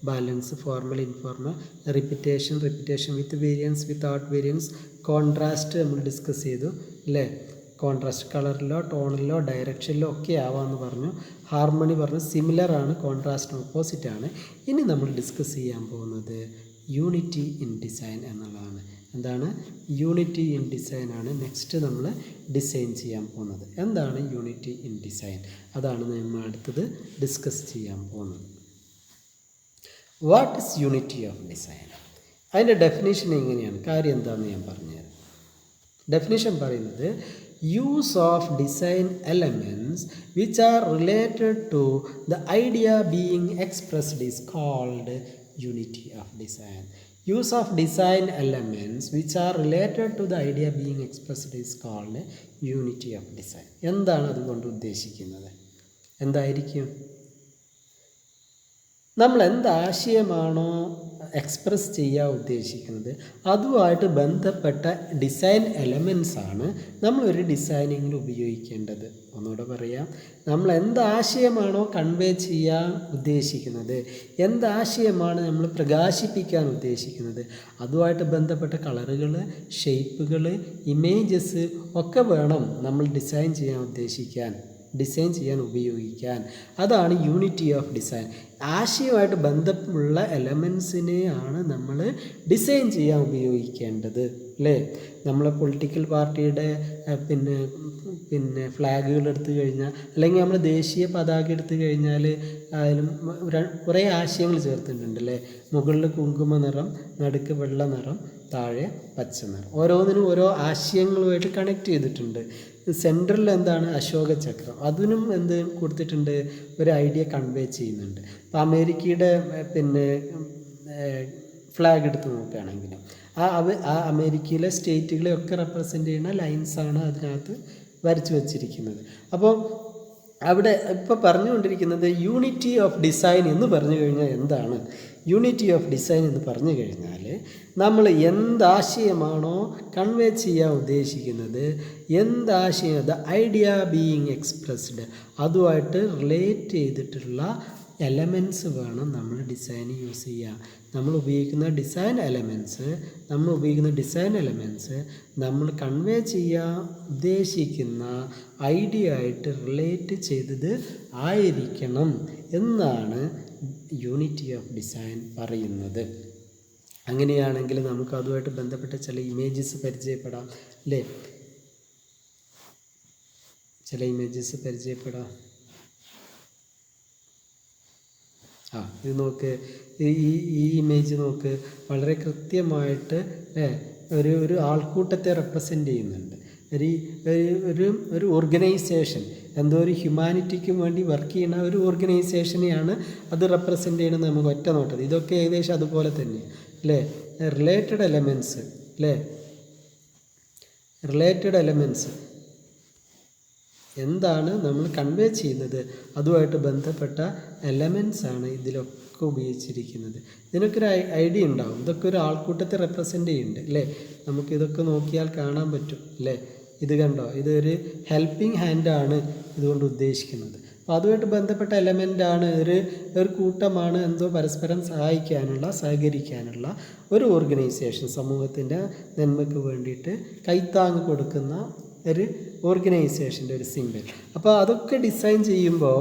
ബാലൻസ്, ഫോർമൽ, ഇൻഫോർമൽ, റിപ്പിറ്റേഷൻ വിത്ത് വേരിയൻസ്, വിത്തൗട്ട് വേരിയൻസ്, കോൺട്രാസ്റ്റ് നമ്മൾ ഡിസ്കസ് ചെയ്തു, അല്ലേ? കോൺട്രാസ്റ്റ് കളറിലോ ടോണിലോ ഡയറക്ഷനിലോ ഒക്കെ ആവാമെന്ന് പറഞ്ഞു. ഹാർമണി പറഞ്ഞു സിമിലർ ആണ്, കോൺട്രാസ്റ്റിന് ഓപ്പോസിറ്റാണ്. ഇനി നമ്മൾ ഡിസ്കസ് ചെയ്യാൻ പോകുന്നത് യൂണിറ്റി ഇൻ ഡിസൈൻ എന്നുള്ളതാണ്. എന്താണ്? യൂണിറ്റി ഇൻ ഡിസൈൻ ആണ് നെക്സ്റ്റ് നമ്മൾ ഡിസൈൻ ചെയ്യാൻ പോകുന്നത്. എന്താണ് യൂണിറ്റി ഇൻ ഡിസൈൻ? അതാണ് നമ്മൾ അടുത്തത് ഡിസ്കസ് ചെയ്യാൻ പോകുന്നത്. What is unity of design? അതിൻ്റെ ഡെഫിനേഷൻ എങ്ങനെയാണ്, കാര്യം എന്താണെന്ന് ഞാൻ പറഞ്ഞുതരാം. ഡെഫിനേഷൻ പറയുന്നത്, use of design elements which are related to the idea being expressed is called unity of design. Use of design elements which are related to the idea being expressed is called unity of design. എന്താണ് അതുകൊണ്ട് ഉദ്ദേശിക്കുന്നത്? എന്തായിരിക്കും? നമ്മൾ എന്താശയമാണോ express ചെയ്യാൻ ഉദ്ദേശിക്കുന്നത് അതുമായിട്ട് ബന്ധപ്പെട്ട design elements ആണ് നമ്മളൊരു ഡിസൈനിങ്ങിൽ ഉപയോഗിക്കേണ്ടത്. ഒന്നുകൂടെ പറയാം, നമ്മൾ എന്താശയമാണോ കൺവേ ചെയ്യാൻ ഉദ്ദേശിക്കുന്നത്, എന്താശയമാണ് നമ്മൾ പ്രകാശിപ്പിക്കാൻ ഉദ്ദേശിക്കുന്നത്, അതുമായിട്ട് ബന്ധപ്പെട്ട കളറുകൾ, ഷേപ്പുകൾ, ഇമേജസ് ഒക്കെ വേണം നമ്മൾ ഡിസൈൻ ചെയ്യാൻ ഉപയോഗിക്കാൻ. അതാണ് യൂണിറ്റി ഓഫ് ഡിസൈൻ. ആശയമായിട്ട് ബന്ധമുള്ള എലമെൻസിനെയാണ് നമ്മൾ ഡിസൈൻ ചെയ്യാൻ ഉപയോഗിക്കേണ്ടത്, അല്ലേ? നമ്മളെ പൊളിറ്റിക്കൽ പാർട്ടിയുടെ പിന്നെ ഫ്ലാഗുകൾ എടുത്തു കഴിഞ്ഞാൽ, അല്ലെങ്കിൽ നമ്മൾ ദേശീയ പതാക എടുത്തു കഴിഞ്ഞാൽ അതിലും കുറേ ആശയങ്ങൾ ചേർത്തിട്ടുണ്ട്, അല്ലേ? മുകളിൽ കുങ്കുമ നിറം, നടുക്ക് വെള്ള നിറം, താഴെ പച്ച നിറം. ഓരോന്നിനും ഓരോ ആശയങ്ങളുമായിട്ട് കണക്ട് ചെയ്തിട്ടുണ്ട്. സെൻട്രലിൽ എന്താണ്? അശോക ചക്രം. അതിനും എന്ത് കൊടുത്തിട്ടുണ്ട്? ഒരു ഐഡിയ കൺവേ ചെയ്യുന്നുണ്ട്. അപ്പോൾ അമേരിക്കയുടെ ഫ്ലാഗ് എടുത്ത് നോക്കുകയാണെങ്കിൽ ആ അമേരിക്കയിലെ സ്റ്റേറ്റുകളെയൊക്കെ റെപ്രസെൻ്റ് ചെയ്യുന്ന ലൈൻസാണ് അതിനകത്ത് വരച്ചു വച്ചിരിക്കുന്നത്. അപ്പോൾ അവിടെ ഇപ്പോൾ പറഞ്ഞുകൊണ്ടിരിക്കുന്നത് യൂണിറ്റി ഓഫ് ഡിസൈൻ എന്ന് പറഞ്ഞു കഴിഞ്ഞാൽ എന്താണ്? യൂണിറ്റി ഓഫ് ഡിസൈൻ എന്ന് പറഞ്ഞു കഴിഞ്ഞാൽ നമ്മൾ എന്താശയമാണോ കൺവേ ചെയ്യാൻ ഉദ്ദേശിക്കുന്നത്, എന്താശയം, ദ ഐഡിയ ബീയിങ് എക്സ്പ്രസ്ഡ്, അതുമായിട്ട് റിലേറ്റ് ചെയ്തിട്ടുള്ള എലമെൻറ്റ്സ് വേണം നമ്മൾ ഡിസൈന് യൂസ് ചെയ്യുക. നമ്മൾ ഉപയോഗിക്കുന്ന ഡിസൈൻ എലമെൻറ്റ്സ് നമ്മൾ കൺവേ ചെയ്യാൻ ഉദ്ദേശിക്കുന്ന ഐഡിയ ആയിട്ട് റിലേറ്റ് ചെയ്തത് ആയിരിക്കണം എന്നാണ് യൂണിറ്റി ഓഫ് ഡിസൈൻ പറയുന്നത്. അങ്ങനെയാണെങ്കിൽ നമുക്ക് അതുമായിട്ട് ബന്ധപ്പെട്ട ചില ഇമേജസ് പരിചയപ്പെടാം, അല്ലേ? ഇത് നോക്ക്, ഈ ഇമേജ് നോക്ക്, വളരെ കൃത്യമായിട്ട് ഒരു ആൾക്കൂട്ടത്തെ റെപ്രസെൻ്റ് ചെയ്യുന്നുണ്ട്. ഒരു ഓർഗനൈസേഷൻ, എന്തോ ഒരു ഹ്യൂമാനിറ്റിക്ക് വേണ്ടി വർക്ക് ചെയ്യുന്ന ഒരു ഓർഗനൈസേഷനെയാണ് അത് റെപ്രസെൻ്റ് ചെയ്യുന്നത് നമുക്ക് ഒറ്റ നോട്ടത്. ഇതൊക്കെ ഏകദേശം അതുപോലെ തന്നെ അല്ലേ. റിലേറ്റഡ് എലമെൻറ്റ്സ് അല്ലേ, റിലേറ്റഡ് എലമെൻറ്റ്സ് എന്താണ് നമ്മൾ കൺവേ ചെയ്യുന്നത്, അതുമായിട്ട് ബന്ധപ്പെട്ട എലമെൻറ്റ്സാണ് ഇതിലൊക്കെ ഉപയോഗിച്ചിരിക്കുന്നത്. ഇതിനൊക്കെ ഒരു ഐഡിയ ഉണ്ടാവും. ഇതൊക്കെ ഒരു ആൾക്കൂട്ടത്തെ റെപ്രസെൻ്റ് ചെയ്യുന്നുണ്ട് അല്ലേ. നമുക്കിതൊക്കെ നോക്കിയാൽ കാണാൻ പറ്റും അല്ലേ. ഇത് കണ്ടോ, ഇതൊരു ഹെൽപ്പിംഗ് ഹാൻഡാണ് ഇതുകൊണ്ട് ഉദ്ദേശിക്കുന്നത്. അപ്പോൾ അതുമായിട്ട് ബന്ധപ്പെട്ട എലമെൻ്റാണ്, ഒരു കൂട്ടമാണ് എന്തോ പരസ്പരം സഹകരിക്കാനുള്ള ഒരു ഓർഗനൈസേഷൻ, സമൂഹത്തിൻ്റെ നന്മയ്ക്ക് വേണ്ടിയിട്ട് കൈത്താങ്ങ് കൊടുക്കുന്ന ഒരു ഓർഗനൈസേഷൻ്റെ ഒരു സിംബൽ. അപ്പോൾ അതൊക്കെ ഡിസൈൻ ചെയ്യുമ്പോൾ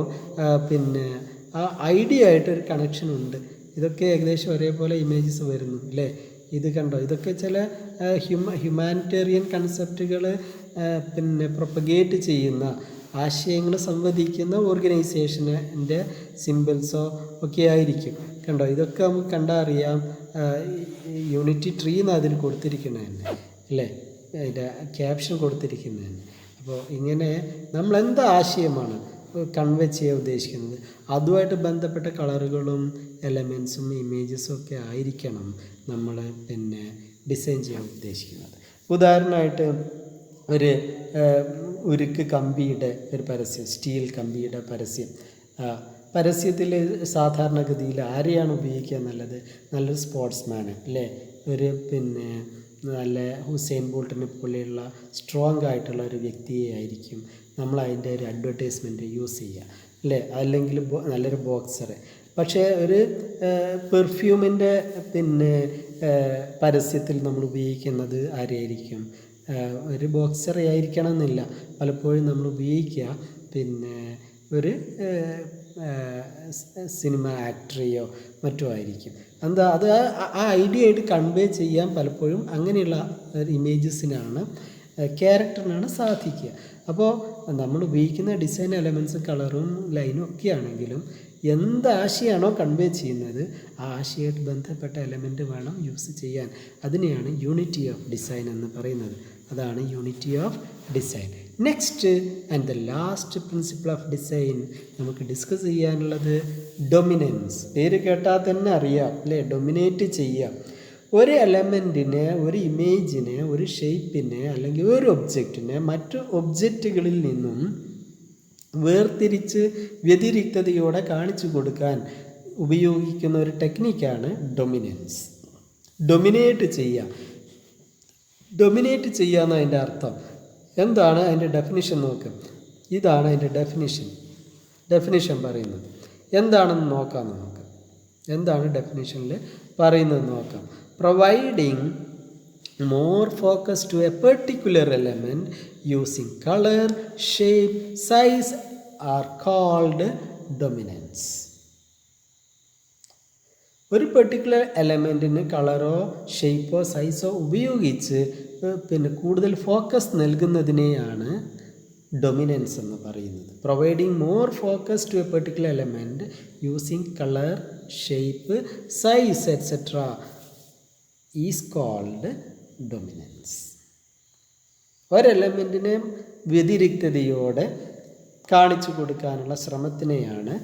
ആ ഐഡിയ ആയിട്ടൊരു കണക്ഷൻ ഉണ്ട്. ഇതൊക്കെ ഏകദേശം ഒരേപോലെ ഇമേജസ് വരുന്നു അല്ലേ. ഇത് കണ്ടോ, ഇതൊക്കെ ചില ഹ്യൂമാനിറ്റേറിയൻ കൺസെപ്റ്റുകൾ പ്രൊപ്പഗേറ്റ് ചെയ്യുന്ന, ആശയങ്ങൾ സംവദിക്കുന്ന ഓർഗനൈസേഷൻ്റെ സിംബൽസോ ഒക്കെ ആയിരിക്കും. കണ്ടോ, ഇതൊക്കെ നമുക്ക് കണ്ടാൽ അറിയാം. യൂണിറ്റി ട്രീ എന്ന് അതിൽ കൊടുത്തിരിക്കുന്നതന്നെ അല്ലേ, അതിൻ്റെ ക്യാപ്ഷൻ കൊടുത്തിരിക്കുന്നതന്നെ. അപ്പോൾ ഇങ്ങനെ നമ്മൾ എന്ത് ആശയമാണ് കൺവേ ചെയ്യാൻ ഉദ്ദേശിക്കുന്നത്, അതുമായിട്ട് ബന്ധപ്പെട്ട കളറുകളും എലമെൻസും ഇമേജസും ഒക്കെ ആയിരിക്കണം നമ്മൾ ഡിസൈൻ ചെയ്യാൻ ഉദ്ദേശിക്കുന്നത്. ഉദാഹരണമായിട്ട് ഒരു ഉരുക്ക് കമ്പിയുടെ ഒരു പരസ്യം, സ്റ്റീൽ കമ്പിയുടെ പരസ്യത്തിൽ സാധാരണഗതിയിൽ ആരെയാണ് ഉപയോഗിക്കുക നല്ലത്? നല്ലൊരു സ്പോർട്സ്മാന് അല്ലേ, ഒരു നല്ല ഹുസൈൻ ബോൾട്ടിനെ പോലെയുള്ള സ്ട്രോങ് ആയിട്ടുള്ള ഒരു വ്യക്തിയെ ആയിരിക്കും നമ്മൾ അതിൻ്റെ ഒരു അഡ്വർടൈസ്മെൻറ്റ് യൂസ് ചെയ്യുക അല്ലേ. അല്ലെങ്കിൽ നല്ലൊരു ബോക്സർ. പക്ഷേ ഒരു പെർഫ്യൂമിൻ്റെ പരസ്യത്തിൽ നമ്മൾ ഉപയോഗിക്കുന്നത് ആരെയായിരിക്കും? ഒരു ബോക്സറെ ആയിരിക്കണം എന്നില്ല. പലപ്പോഴും നമ്മൾ ഉപയോഗിക്കുക ഒരു സിനിമ ആക്ടറെയോ മറ്റോ ആയിരിക്കും. എന്താ അത് ആ ഐഡിയ ആയിട്ട് കൺവേ ചെയ്യാൻ പലപ്പോഴും അങ്ങനെയുള്ള ഇമേജസിനാണ്, ക്യാരക്ടറിനാണ് സാധിക്കുക. അപ്പോൾ നമ്മൾ ഉപയോഗിക്കുന്ന ഡിസൈൻ എലമെൻറ്റ്സും കളറും ലൈനും ഒക്കെ ആണെങ്കിലും എന്ത് ആശയമാണോ കൺവേ ചെയ്യുന്നത് ആ ആശയമായിട്ട് ബന്ധപ്പെട്ട എലമെൻറ്റ് വേണം യൂസ് ചെയ്യാൻ. അതിനെയാണ് യൂണിറ്റി ഓഫ് ഡിസൈൻ എന്ന് പറയുന്നത്. അതാണ് unity of design. Next and the last principle of design നമുക്ക് ഡിസ്കസ് ചെയ്യാനുള്ളത് ഡൊമിനൻസ്. പേര് കേട്ടാൽ തന്നെ അറിയാം അല്ലേ, ഡൊമിനേറ്റ് ചെയ്യാം. ഒരു എലമെൻറ്റിനെ, ഒരു ഇമേജിനെ, ഒരു ഷേപ്പിനെ അല്ലെങ്കിൽ ഒരു ഒബ്ജക്റ്റിനെ മറ്റു ഒബ്ജക്റ്റുകളിൽ നിന്നും വേർതിരിച്ച് വ്യതിരിക്തതയോടെ കാണിച്ചു കൊടുക്കാൻ ഉപയോഗിക്കുന്ന ഒരു ടെക്നിക്കാണ് ഡൊമിനൻസ്. ഡൊമിനേറ്റ് ചെയ്യുക എന്ന് അതിൻ്റെ അർത്ഥം എന്താണ്? അതിൻ്റെ ഡെഫിനിഷൻ നോക്ക്. ഇതാണ് അതിൻ്റെ ഡെഫിനിഷൻ പറയുന്നത്. എന്താണെന്ന് നോക്കാം നമുക്ക്. എന്താണ് ഡെഫിനിഷനിൽ പറയുന്നത് നോക്കാം. Providing more focus to a particular element using colour, shape, size are called dominance. ഒരു പെർട്ടിക്കുലർ എലമെൻറ്റിന് കളറോ ഷേപ്പോ സൈസോ ഉപയോഗിച്ച് കൂടുതൽ ഫോക്കസ് നൽകുന്നതിനെയാണ് ഡൊമിനൻസ് എന്ന് പറയുന്നത്. Providing more focus to a particular element using colour, shape, size etcetera is called dominance. ഒരെലമെൻറ്റിനെ വ്യതിരിക്തതയോടെ കാണിച്ചു കൊടുക്കാനുള്ള ശ്രമത്തിനെയാണ്,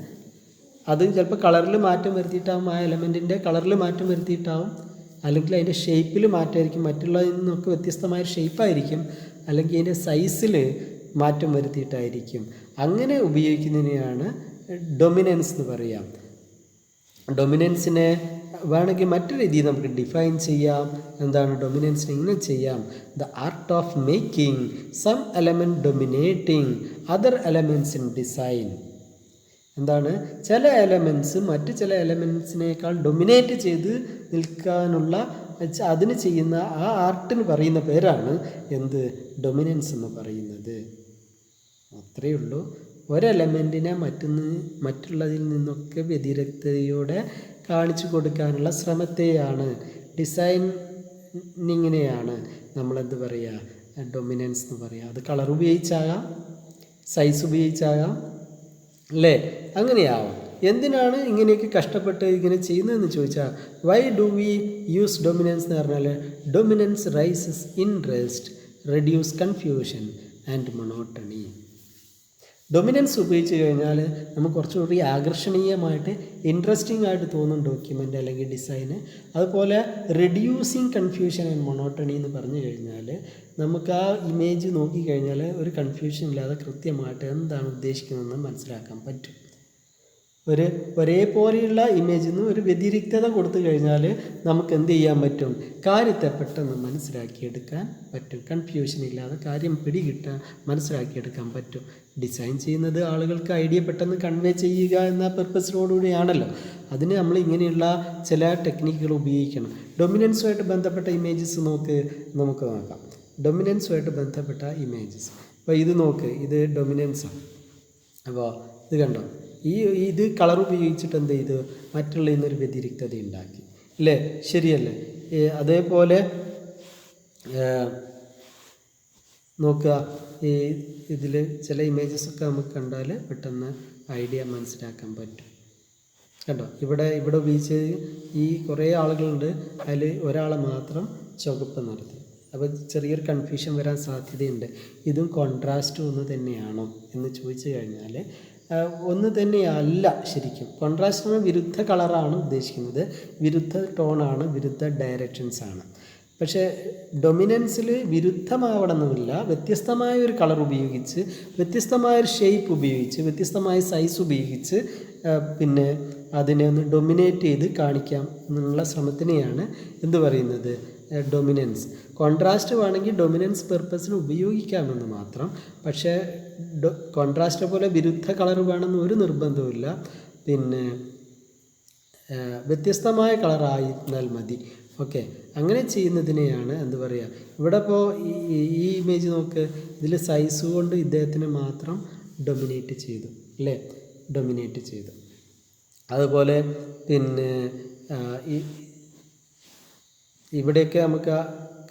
അത് ചിലപ്പോൾ കളറിൽ മാറ്റം വരുത്തിയിട്ടാവും, ആ എലമെൻറ്റിൻ്റെ കളറിൽ മാറ്റം വരുത്തിയിട്ടാവും, അല്ലെങ്കിൽ അതിൻ്റെ ഷേപ്പിൽ മാറ്റമായിരിക്കും, മറ്റുള്ളതിൽ നിന്നൊക്കെ വ്യത്യസ്തമായ ഷേപ്പായിരിക്കും, അല്ലെങ്കിൽ അതിൻ്റെ സൈസിൽ മാറ്റം വരുത്തിയിട്ടായിരിക്കും. അങ്ങനെ ഉപയോഗിക്കുന്നതിനെയാണ് ഡൊമിനൻസ് എന്ന് പറയാം. ഡൊമിനൻസിനെ വേണമെങ്കിൽ മറ്റൊരു രീതിയിൽ നമുക്ക് ഡിഫൈൻ ചെയ്യാം. എന്താണ് ഡൊമിനൻസിനെ? ഇങ്ങനെ ചെയ്യാം: the art of making some element dominating other elements in design. എന്താണ്? ചില എലമെൻറ്റ്സ് മറ്റ് ചില എലമെൻറ്റ്സിനേക്കാൾ ഡൊമിനേറ്റ് ചെയ്ത് നിൽക്കാനുള്ള അതിന് ചെയ്യുന്ന ആ ആർട്ടിന് പറയുന്ന പേരാണ് എന്ത്? ഡൊമിനൻസ് എന്ന് പറയുന്നത്. അത്രയേ ഉള്ളൂ. ഒരെലമെൻറ്റിനെ മറ്റുള്ളതിൽ നിന്നൊക്കെ വ്യതിരിക്തതയോടെ കാണിച്ചു കൊടുക്കാനുള്ള ശ്രമത്തെയാണ്, ഡിസൈനിങ്ങിനെയാണ് നമ്മളെന്ത് പറയുക? ഡൊമിനൻസ് എന്ന് പറയുക. അത് കളർ ഉപയോഗിച്ചാകാം, സൈസ് ഉപയോഗിച്ചാകാം അല്ലേ, അങ്ങനെയാവാം. എന്തിനാണ് ഇങ്ങനെയൊക്കെ കഷ്ടപ്പെട്ട് ഇങ്ങനെ ചെയ്യുന്നതെന്ന് ചോദിച്ചാൽ why do we use dominance എന്ന് പറഞ്ഞാൽ dominance rises interest, reduce confusion and monotony. Dominance ഉപയോഗിച്ച് കഴിഞ്ഞാൽ നമുക്ക് കുറച്ചുകൂടി ആകർഷണീയമായിട്ട് ഇൻട്രസ്റ്റിംഗ് ആയിട്ട് തോന്നും ഡോക്യുമെൻ്റ് അല്ലെങ്കിൽ ഡിസൈന്. അതുപോലെ റെഡ്യൂസിങ് കൺഫ്യൂഷൻ ആൻഡ് മൊണോട്ടണി എന്ന് പറഞ്ഞു കഴിഞ്ഞാൽ നമുക്ക് ആ ഇമേജ് നോക്കിക്കഴിഞ്ഞാൽ ഒരു കൺഫ്യൂഷൻ ഇല്ലാതെ കൃത്യമായിട്ട് എന്താണ് ഉദ്ദേശിക്കുന്നതെന്ന് മനസ്സിലാക്കാൻ പറ്റും. ഒരേപോലെയുള്ള ഇമേജിൽ നിന്ന് ഒരു വ്യതിരിക്തത കൊടുത്തു കഴിഞ്ഞാൽ നമുക്ക് എന്ത് ചെയ്യാൻ പറ്റും? കാര്യത്തെ പെട്ടെന്ന് മനസ്സിലാക്കിയെടുക്കാൻ പറ്റും. കൺഫ്യൂഷൻ ഇല്ലാതെ കാര്യം പിടികിട്ടാൻ മനസ്സിലാക്കിയെടുക്കാൻ പറ്റും. ഡിസൈൻ ചെയ്യുന്നത് ആളുകൾക്ക് ഐഡിയ പെട്ടെന്ന് കൺവേ ചെയ്യുക എന്ന പെർപ്പസിനോടുകൂടിയാണല്ലോ. അതിന് നമ്മൾ ഇങ്ങനെയുള്ള ചില ടെക്നിക്കുകൾ ഉപയോഗിക്കണം. ഡൊമിനൻസുമായിട്ട് ബന്ധപ്പെട്ട ഇമേജസ് നമുക്ക് നോക്കാം. ഡൊമിനൻസുമായിട്ട് ബന്ധപ്പെട്ട ഇമേജസ്, അപ്പോൾ ഇത് നോക്ക്, ഇത് ഡൊമിനൻസാണ്. അപ്പോൾ ഇത് കണ്ടോ, ഇത് കളർ ഉപയോഗിച്ചിട്ട് എന്ത് ചെയ്തു? മറ്റുള്ള ഇന്നൊരു വ്യതിരിക്തത ഉണ്ടാക്കി, അല്ലേ? ശരിയല്ലേ? അതേപോലെ നോക്കുക, ഇതിൽ ചില ഇമേജസൊക്കെ നമുക്ക് കണ്ടാൽ പെട്ടെന്ന് ഐഡിയ മനസ്സിലാക്കാൻ പറ്റും. കേട്ടോ, ഇവിടെ ഉപയോഗിച്ച് ഈ കുറേ ആളുകളുണ്ട്, അതിൽ ഒരാളെ മാത്രം ചുവപ്പ് നടത്തി. അപ്പോൾ ചെറിയൊരു കൺഫ്യൂഷൻ വരാൻ സാധ്യതയുണ്ട്. ഇതും കോൺട്രാസ്റ്റും ഒന്ന് തന്നെയാണോ എന്ന് ചോദിച്ചു കഴിഞ്ഞാൽ ഒന്ന് തന്നെയല്ല. ശരിക്കും കോൺട്രാസ്റ്റിന് വിരുദ്ധ കളറാണ് ഉദ്ദേശിക്കുന്നത്, വിരുദ്ധ ടോണാണ്, വിരുദ്ധ ഡയറക്ഷൻസാണ്. പക്ഷേ ഡൊമിനൻസിൽ വിരുദ്ധമാവണമെന്നില്ല. വ്യത്യസ്തമായ ഒരു കളർ ഉപയോഗിച്ച്, വ്യത്യസ്തമായൊരു ഷേപ്പ് ഉപയോഗിച്ച്, വ്യത്യസ്തമായ സൈസ് ഉപയോഗിച്ച് പിന്നെ അതിനെ ഒന്ന് ഡൊമിനേറ്റ് ചെയ്ത് കാണിക്കാം എന്നുള്ള ശ്രമത്തിനെയാണ് എന്ത് പറയുന്നത്? ഡൊമിനൻസ്. കോൺട്രാസ്റ്റ് വേണമെങ്കിൽ ഡൊമിനൻസ് പെർപ്പസിന് ഉപയോഗിക്കാമെന്ന് മാത്രം. പക്ഷേ കോൺട്രാസ്റ്റ് പോലെ വിരുദ്ധ കളർ വേണമെന്ന് ഒരു നിർബന്ധവുമില്ല. പിന്നെ വ്യത്യസ്തമായ കളറായിരുന്നാൽ മതി. ഓക്കെ, അങ്ങനെ ചെയ്യുന്നതിനെയാണ് എന്ത് പറയുക? ഇവിടെ ഇപ്പോൾ ഈ ഇമേജ് നോക്ക്, ഇതിൽ സൈസ് കൊണ്ട് ഇദ്ദേഹത്തിന് മാത്രം ഡൊമിനേറ്റ് ചെയ്തു, അല്ലേ? ഡൊമിനേറ്റ് ചെയ്തു. അതുപോലെ പിന്നെ ഇവിടെയൊക്കെ നമുക്ക്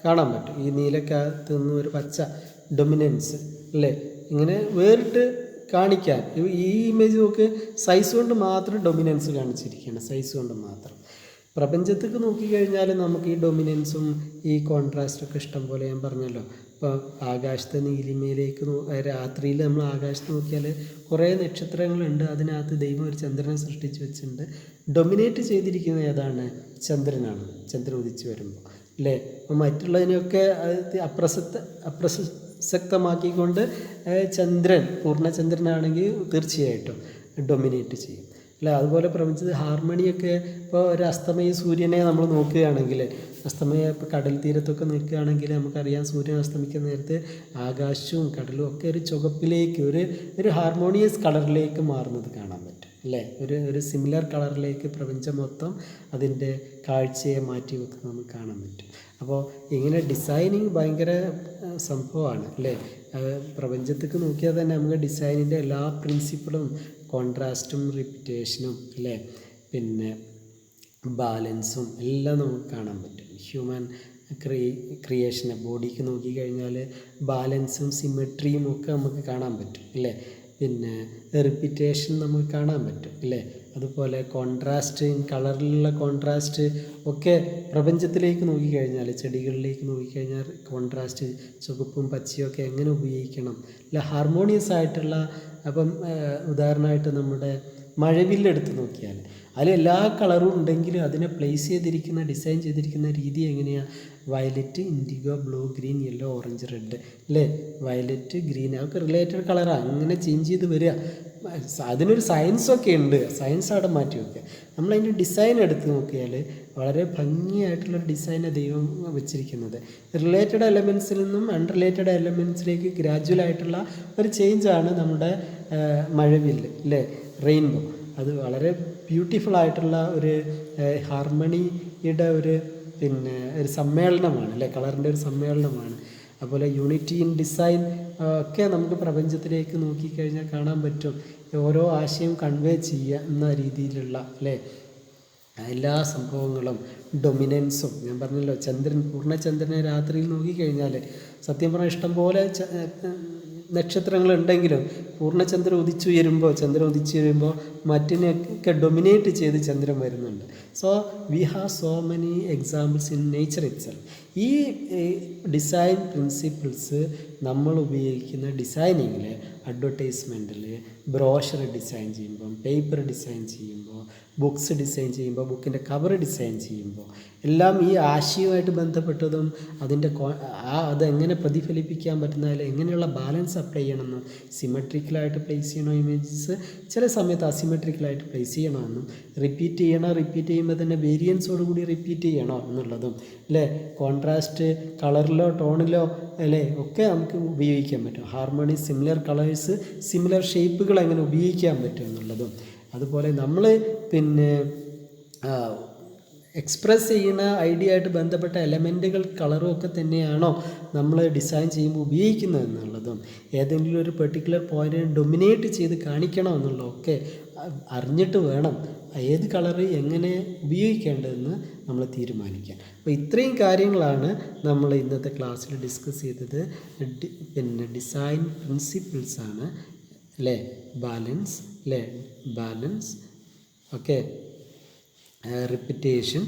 കാണാൻ പറ്റും, ഈ നീലക്കകത്ത് നിന്ന് ഒരു പച്ച ഡൊമിനൻസ്, അല്ലേ? ഇങ്ങനെ വേറിട്ട് കാണിക്കാൻ ഈ ഇമേജ് നോക്ക്, സൈസ് കൊണ്ട് മാത്രം ഡൊമിനൻസ് കാണിച്ചിരിക്കുകയാണ്, സൈസ് കൊണ്ട് മാത്രം. പ്രപഞ്ചത്തേക്ക് നോക്കിക്കഴിഞ്ഞാൽ നമുക്ക് ഈ ഡൊമിനൻസും ഈ കോൺട്രാസ്റ്റൊക്കെ ഇഷ്ടം പോലെ ഞാൻ പറഞ്ഞല്ലോ. ഇപ്പോൾ ആകാശത്തെ നീലിമയിലേക്ക് രാത്രിയിൽ നമ്മൾ ആകാശത്ത് നോക്കിയാൽ കുറേ നക്ഷത്രങ്ങളുണ്ട്. അതിനകത്ത് ദൈവം ഒരു ചന്ദ്രനെ സൃഷ്ടിച്ച് വെച്ചിട്ടുണ്ട്. ഡൊമിനേറ്റ് ചെയ്തിരിക്കുന്നത് ഏതാണ്? ചന്ദ്രനാണ്, ചന്ദ്രൻ ഉദിച്ച് വരുമ്പോൾ, അല്ലേ? അപ്പോൾ മറ്റുള്ളതിനെയൊക്കെ അപ്രസക്തമാക്കിക്കൊണ്ട് ചന്ദ്രൻ, പൂർണ്ണചന്ദ്രനാണെങ്കിൽ തീർച്ചയായിട്ടും ഡൊമിനേറ്റ് ചെയ്യും, അല്ല? അതുപോലെ പ്രപഞ്ചത്തിൽ ഹാർമണിയൊക്കെ ഇപ്പോൾ ഒരു അസ്തമയ സൂര്യനെ നമ്മൾ നോക്കുകയാണെങ്കിൽ, അസ്തമയ ഇപ്പോൾ കടൽ തീരത്തൊക്കെ നിൽക്കുകയാണെങ്കിൽ നമുക്കറിയാം സൂര്യൻ അസ്തമിക്കുന്ന നേരത്ത് ആകാശവും കടലും ഒക്കെ ഒരു ചുവപ്പിലേക്ക്, ഒരു ഹാർമോണിയസ് കളറിലേക്ക് മാറുന്നത് കാണാൻ പറ്റും, അല്ലേ? ഒരു സിമിലർ കളറിലേക്ക് പ്രപഞ്ചം മൊത്തം അതിൻ്റെ കാഴ്ചയെ മാറ്റി വെക്കുന്നത് നമുക്ക് കാണാൻ പറ്റും. അപ്പോൾ ഇങ്ങനെ ഡിസൈനിങ് ഭയങ്കര സംഭവമാണ്, അല്ലേ? പ്രപഞ്ചത്തേക്ക് നോക്കിയാൽ തന്നെ നമുക്ക് ഡിസൈനിൻ്റെ എല്ലാ പ്രിൻസിപ്പിളും, കോൺട്രാസ്റ്റും റിപ്പിറ്റേഷനും, അല്ലേ? പിന്നെ ബാലൻസും എല്ലാം നമുക്ക് കാണാൻ പറ്റും. ഹ്യൂമൻ ക്രിയേഷനെ ബോഡിക്ക് നോക്കിക്കഴിഞ്ഞാൽ ബാലൻസും സിമെട്രിയും ഒക്കെ നമുക്ക് കാണാൻ പറ്റും, അല്ലേ? പിന്നെ റിപ്പിറ്റേഷൻ നമുക്ക് കാണാൻ പറ്റും, അല്ലേ? അതുപോലെ കോൺട്രാസ്റ്റ്, കളറിലുള്ള കോൺട്രാസ്റ്റ് ഒക്കെ പ്രപഞ്ചത്തിലേക്ക് നോക്കിക്കഴിഞ്ഞാൽ, ചെടികളിലേക്ക് നോക്കിക്കഴിഞ്ഞാൽ കോൺട്രാസ്റ്റ് ചുവപ്പും പച്ചയും ഒക്കെ എങ്ങനെ ഉപയോഗിക്കണം, അല്ല? ഹാർമോണിയസ് ആയിട്ടുള്ള, അപ്പം ഉദാഹരണമായിട്ട് നമ്മുടെ മഴവില്ലെടുത്ത് നോക്കിയാൽ അതിൽ എല്ലാ കളറും ഉണ്ടെങ്കിലും അതിനെ പ്ലേസ് ചെയ്തിരിക്കുന്ന, ഡിസൈൻ ചെയ്തിരിക്കുന്ന രീതി എങ്ങനെയാണ്? Violet, IndiGo, blue, green, yellow, orange, red, അല്ലേ? വയലറ്റ്, ഗ്രീൻ അതൊക്കെ റിലേറ്റഡ് കളറാണ്, അങ്ങനെ ചേഞ്ച് ചെയ്ത് വരിക. അതിനൊരു സയൻസൊക്കെ ഉണ്ട്, സയൻസ് അവിടെ മാറ്റി വയ്ക്കുക. നമ്മളതിൻ്റെ ഡിസൈൻ എടുത്ത് നോക്കിയാൽ വളരെ ഭംഗിയായിട്ടുള്ളൊരു ഡിസൈനാണ് ദൈവം വെച്ചിരിക്കുന്നത്. റിലേറ്റഡ് എലമെൻസിൽ നിന്നും അൺറിലേറ്റഡ് എലമെൻസിലേക്ക് ഗ്രാജുവലായിട്ടുള്ള ഒരു ചേഞ്ചാണ് നമ്മുടെ മഴവില്ല്, അല്ലേ? റെയിൻബോ. അത് വളരെ ബ്യൂട്ടിഫുൾ ആയിട്ടുള്ള ഒരു ഹാർമണിയുടെ ഒരു സമ്മേളനമാണ്, അല്ലേ? കളറിൻ്റെ ഒരു സമ്മേളനമാണ്. അതുപോലെ യൂണിറ്റി ഇൻ ഡിസൈൻ ഒക്കെ നമുക്ക് പ്രപഞ്ചത്തിലേക്ക് നോക്കിക്കഴിഞ്ഞാൽ കാണാൻ പറ്റും. ഓരോ ആശയം കൺവേ ചെയ്യുന്ന രീതിയിലുള്ള, അല്ലേ? എല്ലാ സംഭവങ്ങളും, ഡൊമിനൻസും. ഞാൻ പറഞ്ഞല്ലോ, ചന്ദ്രൻ, പൂർണ്ണചന്ദ്രനെ രാത്രിയിൽ നോക്കിക്കഴിഞ്ഞാൽ സത്യം പറഞ്ഞാൽ ഇഷ്ടംപോലെ നക്ഷത്രങ്ങളുണ്ടെങ്കിലും പൂർണ്ണചന്ദ്രൻ ചന്ദ്രൻ ഉദിച്ചു വരുമ്പോൾ മറ്റിനെയൊക്കെ ഡൊമിനേറ്റ് ചെയ്ത് ചന്ദ്രൻ വരുന്നുണ്ട്. So we have so many examples in nature itself. ഈ ഡിസൈൻ പ്രിൻസിപ്പിൾസ് നമ്മൾ ഉപയോഗിക്കുന്ന ഡിസൈനിങ്ങിൽ, അഡ്വർടൈസ്മെൻറ്റിൽ, ബ്രോഷർ ഡിസൈൻ ചെയ്യുമ്പോൾ, പേപ്പർ ഡിസൈൻ ചെയ്യുമ്പോൾ, ബുക്സ് ഡിസൈൻ ചെയ്യുമ്പോൾ, ബുക്കിൻ്റെ കവർ ഡിസൈൻ ചെയ്യുമ്പോൾ എല്ലാം ഈ ആശയവുമായിട്ട് ബന്ധപ്പെട്ടതും അതിൻ്റെ അതെങ്ങനെ പ്രതിഫലിപ്പിക്കാൻ പറ്റുന്നതിൽ എങ്ങനെയുള്ള ബാലൻസ് അപ്ലൈ ചെയ്യണമെന്നും, സിമെട്രിക്കലായിട്ട് പ്ലേസ് ചെയ്യണോ ഇമേജസ്, ചില സമയത്ത് അസിമെട്രിക്കലായിട്ട് പ്ലേസ് ചെയ്യണമെന്നും, റിപ്പീറ്റ് ചെയ്യുമ്പോൾ തന്നെ വേരിയൻസോട് കൂടി റിപ്പീറ്റ് ചെയ്യണോ എന്നുള്ളതും, അല്ലേ, കോൺട്രാസ്റ്റ് കളറിലോ ടോണിലോ അല്ലേ ഒക്കെ നമുക്ക് ഉപയോഗിക്കാൻ പറ്റും. ഹാർമണി, സിമിലർ കളേഴ്സ്, സിമിലർ ഷേപ്പുകൾ എങ്ങനെ ഉപയോഗിക്കാൻ പറ്റും എന്നുള്ളതും, അതുപോലെ നമ്മൾ എക്സ്പ്രസ് ചെയ്യുന്ന ഐഡിയ ആയിട്ട് ബന്ധപ്പെട്ട എലമെൻറ്റുകൾ കളറും ഒക്കെ തന്നെയാണോ നമ്മൾ ഡിസൈൻ ചെയ്യുമ്പോൾ ഉപയോഗിക്കുന്നത് എന്നുള്ളതും, ഏതെങ്കിലും ഒരു പെർട്ടിക്കുലർ പോയിൻറ്റിനെ ഡൊമിനേറ്റ് ചെയ്ത് കാണിക്കണോ എന്നുള്ളതൊക്കെ അറിഞ്ഞിട്ട് വേണം ഏത് കളറ് എങ്ങനെ ഉപയോഗിക്കേണ്ടതെന്ന് നമ്മൾ തീരുമാനിക്കാൻ. അപ്പോൾ ഇത്രയും കാര്യങ്ങളാണ് നമ്മൾ ഇന്നത്തെ ക്ലാസ്സിൽ ഡിസ്കസ് ചെയ്തത്. ഡിസൈൻ പ്രിൻസിപ്പിൾസാണ്, അല്ലേ, ബാലൻസ്, അല്ലേ, balance, okay, repetition,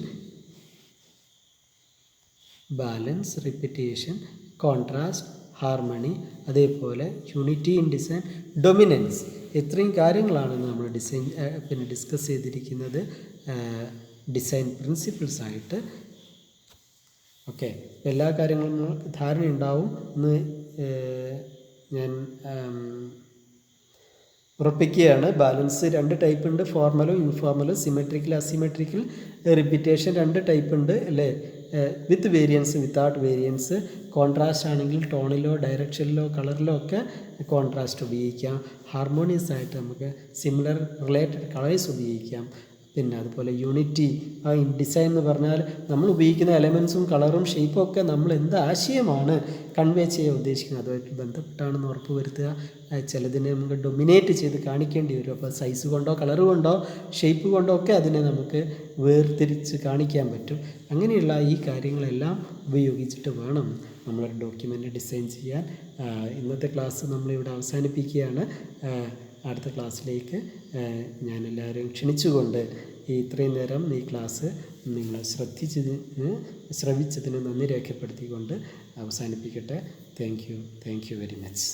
balance, repetition, contrast, harmony, അതേപോലെ യൂണിറ്റി ഇൻ ഡിസൈൻ, ഡൊമിനൻസ്. ഇത്രയും കാര്യങ്ങളാണ് നമ്മൾ ഡിസ്കസ് ചെയ്തിരിക്കുന്നത് ഡിസൈൻ പ്രിൻസിപ്പിൾസ് ആയിട്ട്. ഓക്കെ, എല്ലാ കാര്യങ്ങളും നമുക്ക് ധാരണയുണ്ടാവും എന്ന് ഞാൻ ഉറപ്പിക്കുകയാണ്. ബാലൻസ് 2 ടൈപ്പ് ഉണ്ട്, ഫോർമലും ഇൻഫോർമലും, സിമെട്രിക്കൽ അസിമെട്രിക്കൽ. റിപ്പീറ്റേഷൻ 2 ടൈപ്പ് ഉണ്ട്, അല്ലേ, വിത്ത് വേരിയൻസ്, വിത്തൗട്ട് വേരിയൻസ്. കോൺട്രാസ്റ്റ് ആണെങ്കിൽ ടോണിലോ ഡയറക്ഷനിലോ കളറിലോ ഒക്കെ കോൺട്രാസ്റ്റ് ഉപയോഗിക്കാം. ഹാർമോണിയസ് ആയിട്ട് നമുക്ക് സിമിലർ റിലേറ്റഡ് കളേഴ്സ് ഉപയോഗിക്കാം. പിന്നെ അതുപോലെ യൂണിറ്റി ഡിസൈൻ എന്ന് പറഞ്ഞാൽ നമ്മൾ ഉപയോഗിക്കുന്ന എലമെൻസും കളറും ഷേപ്പും ഒക്കെ നമ്മൾ എന്ത് ആശയമാണ് കൺവേ ചെയ്യാൻ ഉദ്ദേശിക്കുന്നത് അതുമായിട്ട് ബന്ധപ്പെട്ടാണെന്ന് ഉറപ്പ് വരുത്തുക. ചിലതിനെ നമുക്ക് ഡൊമിനേറ്റ് ചെയ്ത് കാണിക്കേണ്ടി വരും. അപ്പോൾ സൈസ് കൊണ്ടോ കളർ കൊണ്ടോ ഷേപ്പ് കൊണ്ടോ ഒക്കെ അതിനെ നമുക്ക് വേർതിരിച്ച് കാണിക്കാൻ പറ്റും. അങ്ങനെയുള്ള ഈ കാര്യങ്ങളെല്ലാം ഉപയോഗിച്ചിട്ട് വേണം നമ്മളൊരു ഡോക്യുമെൻ്റ് ഡിസൈൻ ചെയ്യാൻ. ഇന്നത്തെ ക്ലാസ് നമ്മളിവിടെ അവസാനിപ്പിക്കുകയാണ്. അടുത്ത ക്ലാസ്സിലേക്ക് ഞാൻ എല്ലാവരെയും ക്ഷണിച്ചുകൊണ്ട് ഇത്രയും നേരം ഈ ക്ലാസ് നിങ്ങൾ ശ്രവിച്ചതിന് നന്ദി രേഖപ്പെടുത്തിക്കൊണ്ട് അവസാനിപ്പിക്കട്ടെ. Thank you very much.